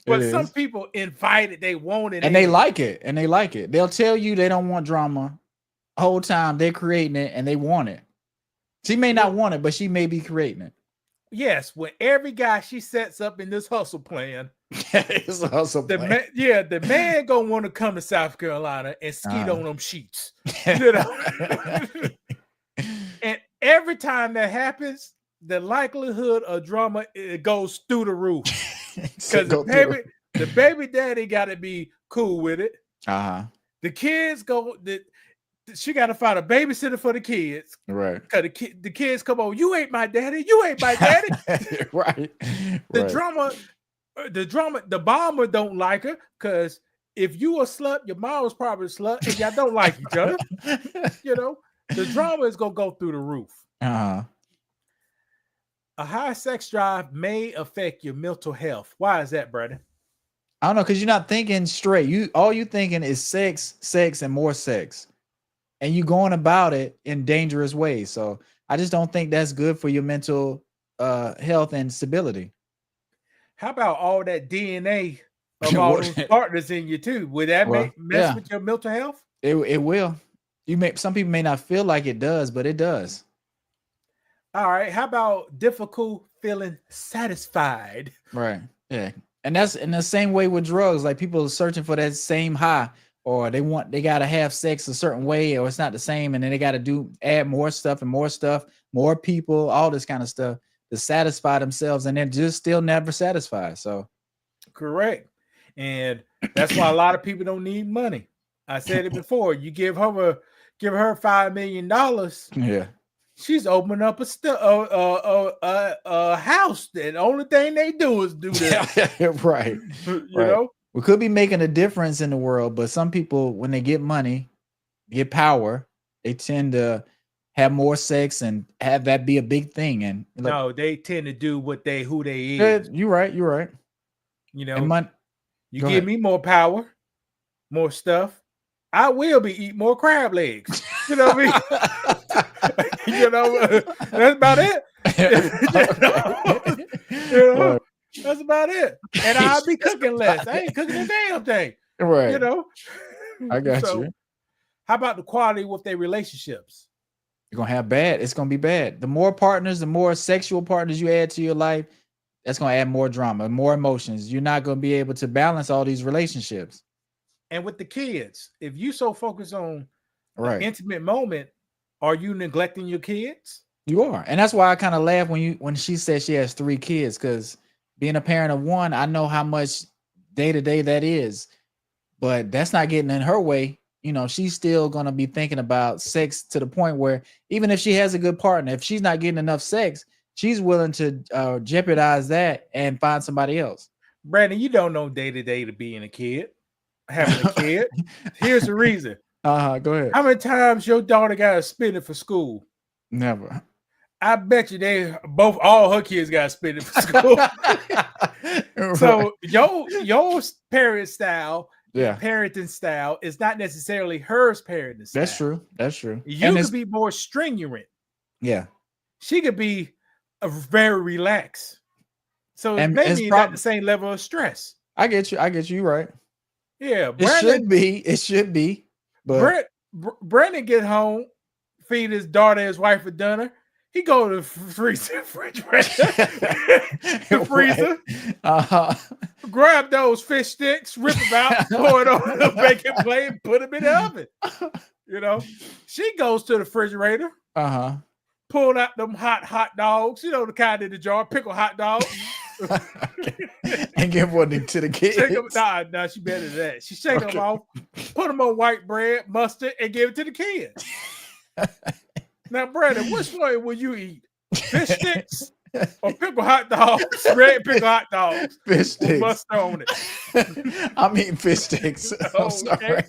[SPEAKER 2] But some people invite it, they want it.
[SPEAKER 1] And they like it. They'll tell you they don't want drama. The whole time they're creating it and they want it. She may not want it, but she may be creating it.
[SPEAKER 2] Yes, when every guy she sets up in this hustle plan,
[SPEAKER 1] it's a hustle plan.
[SPEAKER 2] The man gonna want to come to South Carolina and skeet on them sheets. You know? And every time that happens, the likelihood of drama it goes through the roof. Because the baby daddy got to be cool with it. The kids she got to find a babysitter for the kids.
[SPEAKER 1] Right.
[SPEAKER 2] Because the kids come on, you ain't my daddy. You ain't my daddy.
[SPEAKER 1] Right.
[SPEAKER 2] The drama, the bomber don't like her because if you a slut, your mom was probably a slut, and y'all don't like each other. You know, the drama is going to go through the roof. A high sex drive may affect your mental health. Why is that, Brandon?
[SPEAKER 1] I don't know, because you're not thinking straight. All you thinking is sex, and more sex. And you going about it in dangerous ways. So I just don't think that's good for your mental health and stability.
[SPEAKER 2] How about all that DNA of all those partners in you too? Would that mess with your mental health?
[SPEAKER 1] It will. Some people may not feel like it does, but it does.
[SPEAKER 2] All right. How about difficult feeling satisfied?
[SPEAKER 1] Right. Yeah. And that's in the same way with drugs. Like people are searching for that same high, or they gotta have sex a certain way, or it's not the same, and then they gotta add more stuff and more stuff, more people, all this kind of stuff to satisfy themselves, and they're just still never satisfied. So
[SPEAKER 2] Correct. And that's why a lot of people don't need money. I said it before. You give her $5 million,
[SPEAKER 1] yeah.
[SPEAKER 2] she's opening up a house. The only thing they do is do that.
[SPEAKER 1] Right.
[SPEAKER 2] You
[SPEAKER 1] Right.
[SPEAKER 2] know?
[SPEAKER 1] We could be making a difference in the world, but some people, when they get money, get power, they tend to have more sex and have that be a big thing. And look,
[SPEAKER 2] No, they tend to do who they
[SPEAKER 1] yeah,
[SPEAKER 2] is.
[SPEAKER 1] you're right. You're right.
[SPEAKER 2] You know,
[SPEAKER 1] And
[SPEAKER 2] you
[SPEAKER 1] go
[SPEAKER 2] give
[SPEAKER 1] ahead.
[SPEAKER 2] me more power, more stuff. I will be eating more crab legs. You know what I mean? You know, that's about it. You know,
[SPEAKER 1] Right.
[SPEAKER 2] that's about it. And I'll be cooking less. I ain't cooking a damn thing.
[SPEAKER 1] Right.
[SPEAKER 2] You know,
[SPEAKER 1] I got
[SPEAKER 2] So,
[SPEAKER 1] you.
[SPEAKER 2] how about the quality with their relationships?
[SPEAKER 1] You're gonna have bad. It's gonna be bad. The more partners, the more sexual partners you add to your life, that's gonna add more drama, more emotions. You're not gonna be able to balance all these relationships.
[SPEAKER 2] And with the kids, if you so focus on
[SPEAKER 1] Right.
[SPEAKER 2] intimate moment, are you neglecting your kids?
[SPEAKER 1] You are. And that's why I kind of laugh when she said she has 3 kids, because being a parent of one, I know how much day to day that is, but that's not getting in her way. You know, she's still gonna be thinking about sex to the point where even if she has a good partner, if she's not getting enough sex, she's willing to jeopardize that and find somebody else.
[SPEAKER 2] Brandon, you don't know day to day to being a kid, having a kid. Here's the reason.
[SPEAKER 1] Go ahead.
[SPEAKER 2] How many times your daughter got suspended for school?
[SPEAKER 1] Never.
[SPEAKER 2] I bet you all her kids got suspended for school. So your parent style,
[SPEAKER 1] yeah,
[SPEAKER 2] parenting style is not necessarily hers parenting style.
[SPEAKER 1] that's true. That's true.
[SPEAKER 2] You
[SPEAKER 1] And
[SPEAKER 2] could be more stringent.
[SPEAKER 1] yeah.
[SPEAKER 2] She could be very relaxed. So
[SPEAKER 1] And
[SPEAKER 2] maybe
[SPEAKER 1] it's
[SPEAKER 2] not the same level of stress.
[SPEAKER 1] I get you. I get you right.
[SPEAKER 2] Yeah,
[SPEAKER 1] It should be. It should be. But
[SPEAKER 2] Brandon get home, feed his daughter, his wife for dinner. He go to the refrigerator, the freezer, grab those fish sticks, rip them out, pour it on the bacon plate, and put them in the oven. You know, she goes to the refrigerator, pull out them hot dogs. You know, the kind in the jar, pickle hot dogs.
[SPEAKER 1] And give one to the kids.
[SPEAKER 2] Nah, she better than that. She shake them off, put them on white bread, mustard, and give it to the kids. Now, Brandon, which one will you eat? Fish sticks or pickle hot dogs? Red pickle hot dogs.
[SPEAKER 1] Fish sticks.
[SPEAKER 2] With mustard on it.
[SPEAKER 1] I'm eating fish sticks. I'm sorry.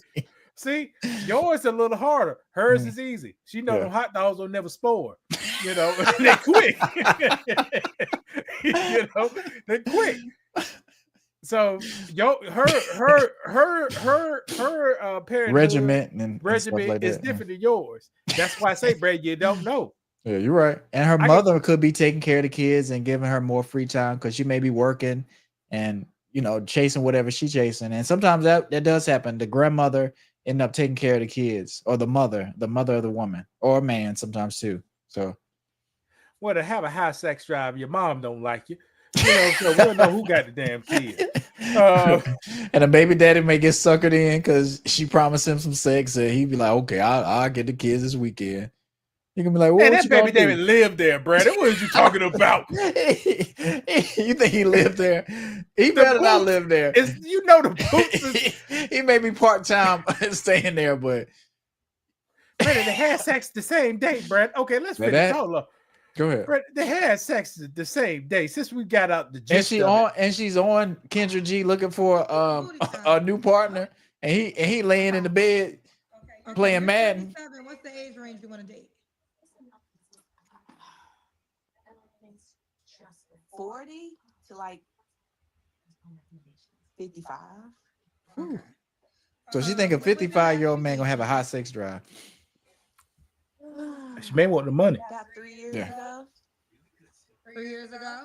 [SPEAKER 2] See, yours is a little harder. Hers is easy. She know them hot dogs will never spoil. You know, they're quick. You know, they're quick. So her parent
[SPEAKER 1] regiment and
[SPEAKER 2] regiment
[SPEAKER 1] stuff like
[SPEAKER 2] is
[SPEAKER 1] that.
[SPEAKER 2] different than yours. That's why I say, Brad, you don't know.
[SPEAKER 1] Yeah, you're right. And her mother could be taking care of the kids and giving her more free time because she may be working and chasing whatever she's chasing. And sometimes that does happen. The grandmother end up taking care of the kids, or the mother of the woman, or man sometimes too. So,
[SPEAKER 2] well, to have a high sex drive, your mom don't like you. So we don't know who got the damn kid.
[SPEAKER 1] And a baby daddy may get suckered in because she promised him some sex, and he'd be like, "Okay, I'll get the kids this weekend." You can be like,
[SPEAKER 2] "Well, that baby David lived there, Brandon. What are you talking about?"
[SPEAKER 1] You think he lived there? He better not live there.
[SPEAKER 2] The boots.
[SPEAKER 1] He may be part-time staying there, but
[SPEAKER 2] Brandon, they had sex the same day, Brad. Okay, let's finish. Hold up.
[SPEAKER 1] Go ahead.
[SPEAKER 2] Brad, they had sex the same day since we got out the gist
[SPEAKER 1] and she's on Kendra G looking for a new partner, and he laying in the bed playing Madden.
[SPEAKER 4] What's the age range you want to date?
[SPEAKER 3] 40 to like 55.
[SPEAKER 1] So she think a 55-year-old man gonna have a high sex drive.
[SPEAKER 2] She may want the money.
[SPEAKER 3] About 3 years ago.
[SPEAKER 4] 3 years ago.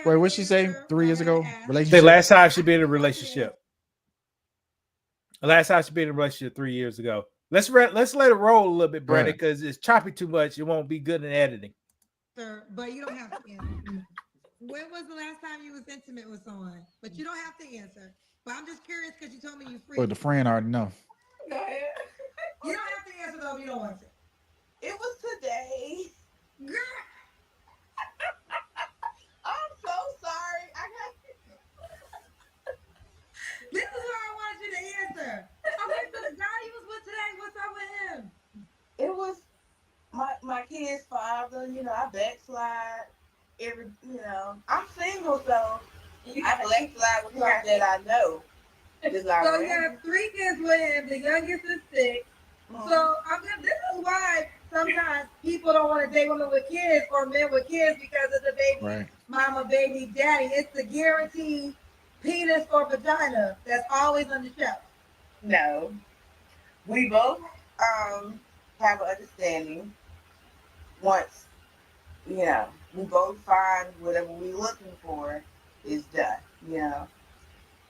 [SPEAKER 1] Wait, what'd she say? 3 years ago? Relationship.
[SPEAKER 2] The last time she been in a relationship. The last time she been in a relationship 3 years ago. Let's let it roll a little bit, Brandon, because it's choppy too much. It won't be good in editing.
[SPEAKER 4] answer, but you don't have to answer. When was the last time you was intimate with someone? But you don't have to answer. But I'm just curious because you told me you free.
[SPEAKER 1] But the friend already know.
[SPEAKER 6] Go ahead.
[SPEAKER 4] You don't have to answer though if you don't want to.
[SPEAKER 6] It was today.
[SPEAKER 4] Girl,
[SPEAKER 6] I'm so sorry.
[SPEAKER 4] this is what I wanted you to answer. Okay, so the guy you was with today, what's up with him?
[SPEAKER 6] It was my kid's father. You know, I backslide I'm single, so I backslide with something that I know.
[SPEAKER 4] So you have 3 kids with him. The youngest is 6. So this is why sometimes people don't want to date women with kids or men with kids because of the baby mama, baby daddy. It's the guaranteed penis or vagina that's always on the shelf.
[SPEAKER 6] No, we both have an understanding. Once we both find whatever we're looking for is done. And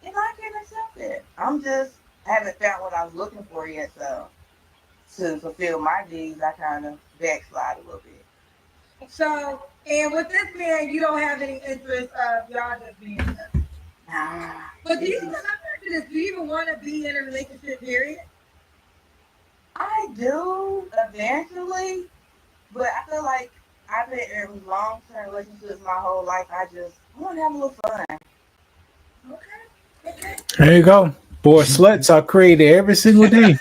[SPEAKER 6] I can accept it. Haven't found what I was looking for yet, so to fulfill my needs, I kind of backslide a little bit.
[SPEAKER 4] So, and with this man, you don't have any interest of y'all just being together.
[SPEAKER 6] Nah.
[SPEAKER 4] But do you even want to be in a relationship, period?
[SPEAKER 6] I do eventually, but I feel like I've been in long-term relationships my whole life. I just want to have a little fun.
[SPEAKER 4] Okay.
[SPEAKER 2] There you go. Boy, sluts are created every single day.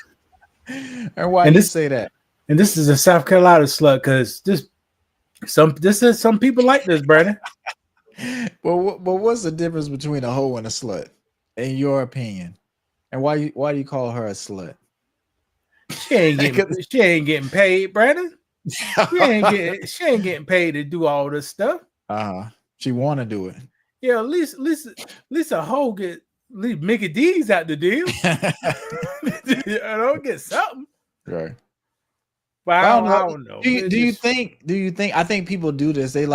[SPEAKER 1] And why do you say that?
[SPEAKER 2] And this is a South Carolina slut because some people like this, Brandon.
[SPEAKER 1] But what's the difference between a hoe and a slut, in your opinion? And why do you call her a slut?
[SPEAKER 2] She ain't getting paid, Brandon. She ain't getting paid to do all this stuff.
[SPEAKER 1] She want to do it.
[SPEAKER 2] Yeah, at least a hoe leave Mickey D's out the deal. I don't get something.
[SPEAKER 1] Right.
[SPEAKER 2] But I don't know.
[SPEAKER 1] Do you think I think people do this? They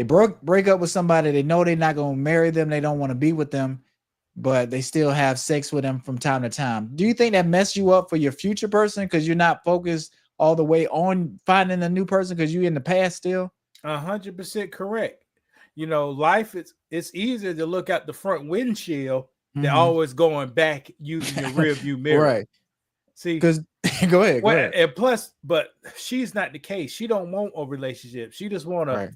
[SPEAKER 1] break up with somebody, they know they're not gonna marry them, they don't want to be with them, but they still have sex with them from time to time. Do you think that messed you up for your future person because you're not focused all the way on finding a new person because you're in the past still?
[SPEAKER 2] 100% correct. Life it's easier to look out the front windshield than always going back using your rear view mirror.
[SPEAKER 1] Right.
[SPEAKER 2] See,
[SPEAKER 1] because go ahead.
[SPEAKER 2] And plus, but she's not the case. She don't want a relationship. She just want to.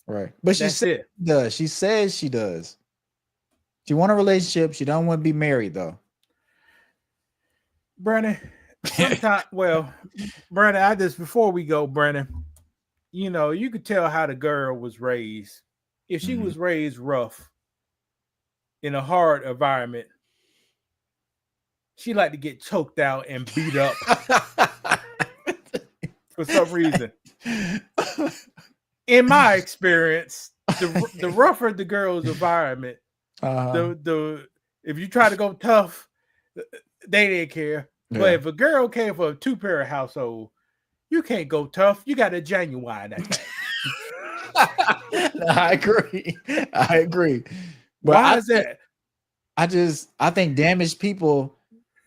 [SPEAKER 1] Right. But she does. She says she does. She want a relationship. She don't want to be married though.
[SPEAKER 2] Brandon, Brandon, before we go, Brandon, you could tell how the girl was raised. If she was raised rough in a hard environment, she like to get choked out and beat up for some reason. In my experience, the rougher the girl's environment, if you try to go tough, they didn't care. Yeah. But if a girl came from a 2-parent household, you can't go tough. You got to genuine that thing.
[SPEAKER 1] I agree. But
[SPEAKER 2] why is that?
[SPEAKER 1] I think damaged people,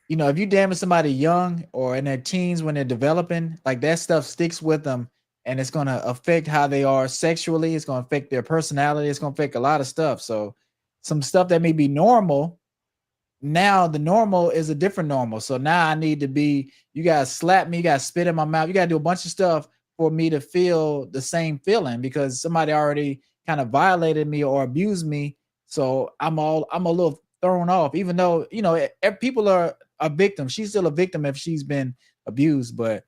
[SPEAKER 1] if you damage somebody young or in their teens when they're developing, like that stuff sticks with them and it's going to affect how they are sexually. It's going to affect their personality. It's going to affect a lot of stuff. So some stuff that may be normal, now the normal is a different normal. So now I need to be, you guys slap me, you guys spit in my mouth. You got to do a bunch of stuff for me to feel the same feeling because somebody already kind of violated me or abused me. So I'm a little thrown off, even though, people are a victim. She's still a victim if she's been abused, but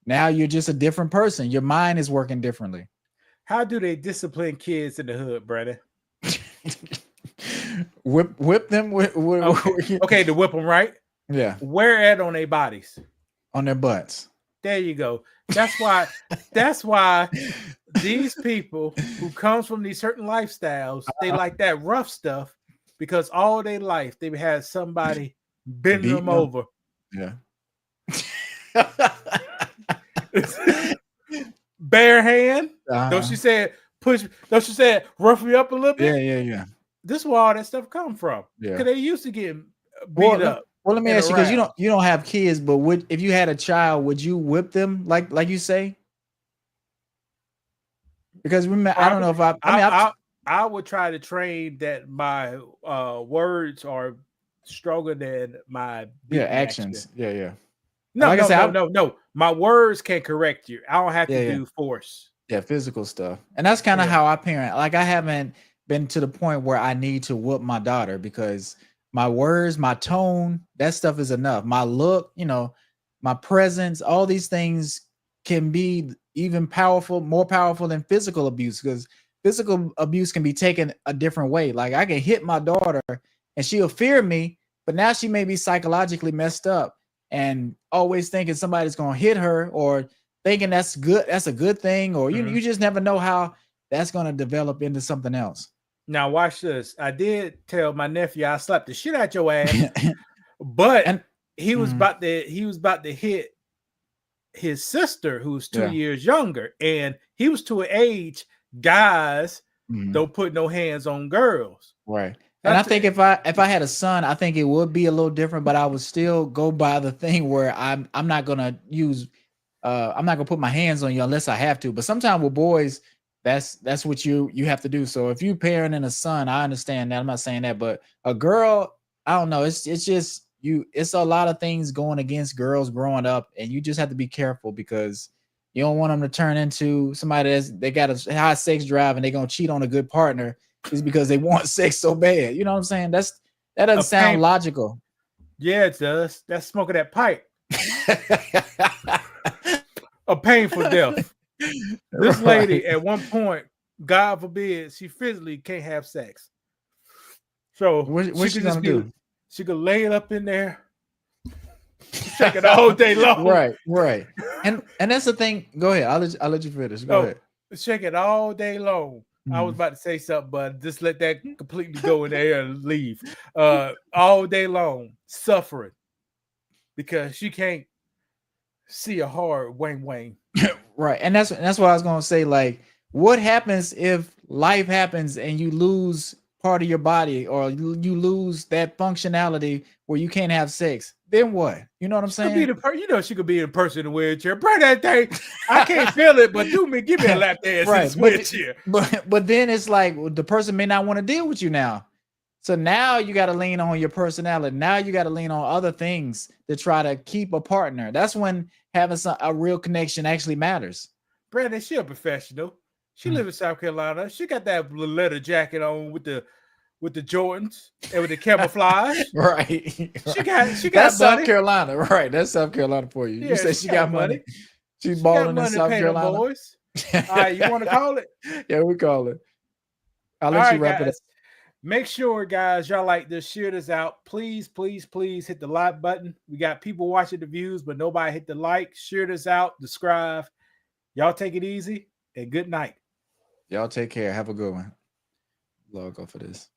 [SPEAKER 1] now you're just a different person. Your mind is working differently.
[SPEAKER 2] How do they discipline kids in the hood, Brandon?
[SPEAKER 1] whip them.
[SPEAKER 2] Okay, to whip them, right?
[SPEAKER 1] Yeah.
[SPEAKER 2] Where at on their bodies?
[SPEAKER 1] On their butts.
[SPEAKER 2] There you go. That's why these people who comes from these certain lifestyles, they like that rough stuff because all their life they had somebody bending them over.
[SPEAKER 1] Yeah.
[SPEAKER 2] Bare hand. Don't she say push? Don't she say rough me up a little bit?
[SPEAKER 1] Yeah.
[SPEAKER 2] This is where all that stuff come from.
[SPEAKER 1] Yeah.
[SPEAKER 2] Because they used to get beat up.
[SPEAKER 1] Well, let me ask you, because you don't have kids, but if you had a child, would you whip them like you say? Because I don't know if
[SPEAKER 2] I would try to train that my words are stronger than my beating
[SPEAKER 1] actions.
[SPEAKER 2] action.
[SPEAKER 1] Yeah.
[SPEAKER 2] No,
[SPEAKER 1] Like I said,
[SPEAKER 2] no. My words can correct you. I don't have to do force.
[SPEAKER 1] Yeah, physical stuff. And that's kind of how I parent. Like I haven't been to the point where I need to whoop my daughter because my words, my tone, that stuff is enough. My look, my presence, all these things can be even more powerful than physical abuse because physical abuse can be taken a different way. Like I can hit my daughter and she'll fear me, but now she may be psychologically messed up and always thinking somebody's going to hit her or thinking that's a good thing, or you just never know how that's going to develop into something else.
[SPEAKER 2] Now watch this. I did tell my nephew I slapped the shit out your ass, but he was about to hit his sister who's 2 years younger, and he was to an age guys don't put no hands on girls.
[SPEAKER 1] Right. And I think if I had a son, I think it would be a little different, but I would still go by the thing where I'm not gonna use I'm not gonna put my hands on you unless I have to. But sometimes with boys, that's what you have to do. So if you parenting a son, I understand that. I'm not saying that, but a girl, I don't know. It's just it's a lot of things going against girls growing up, and you just have to be careful because you don't want them to turn into somebody they got a high sex drive and they're gonna cheat on a good partner is because they want sex so bad. You know what I'm saying? That doesn't sound logical.
[SPEAKER 2] Yeah, it does. That's smoking that pipe. A painful death. This lady at one point, God forbid, she physically can't have sex. So
[SPEAKER 1] what she gonna do?
[SPEAKER 2] She could lay it up in there, shake it all day long.
[SPEAKER 1] Right. And that's the thing. Go ahead. I'll let you finish. Go ahead.
[SPEAKER 2] Shake it all day long. I was about to say something, but just let that completely go in there and leave. All day long, suffering because she can't see a hard wang.
[SPEAKER 1] Right. And that's what I was gonna say. Like, what happens if life happens and you lose part of your body or you lose that functionality where you can't have sex? Then what? You know what I'm saying?
[SPEAKER 2] She could be the person in a wheelchair. Bring that thing. I can't feel it, but give me a lap dance in this wheelchair.
[SPEAKER 1] But then it's like the person may not want to deal with you now. So now you got to lean on your personality. Now you got to lean on other things to try to keep a partner. That's when having a real connection actually matters.
[SPEAKER 2] Brandon, she a professional. She lives in South Carolina. She got that leather jacket on with the Jordans and with the camouflage.
[SPEAKER 1] Right.
[SPEAKER 2] She got
[SPEAKER 1] That's
[SPEAKER 2] money.
[SPEAKER 1] South Carolina. Right. That's South Carolina for you.
[SPEAKER 2] Yeah,
[SPEAKER 1] you said she got money. She's balling in South Carolina.
[SPEAKER 2] Boys. All right, you want to call it?
[SPEAKER 1] Yeah, we call it. I'll let you wrap it up.
[SPEAKER 2] Make sure, guys, y'all like this, share this out. Please, please, please hit the like button. We got people watching the views, but nobody hit the like. Share this out, subscribe. Y'all take it easy and good night.
[SPEAKER 1] Y'all take care. Have a good one. Log off for this.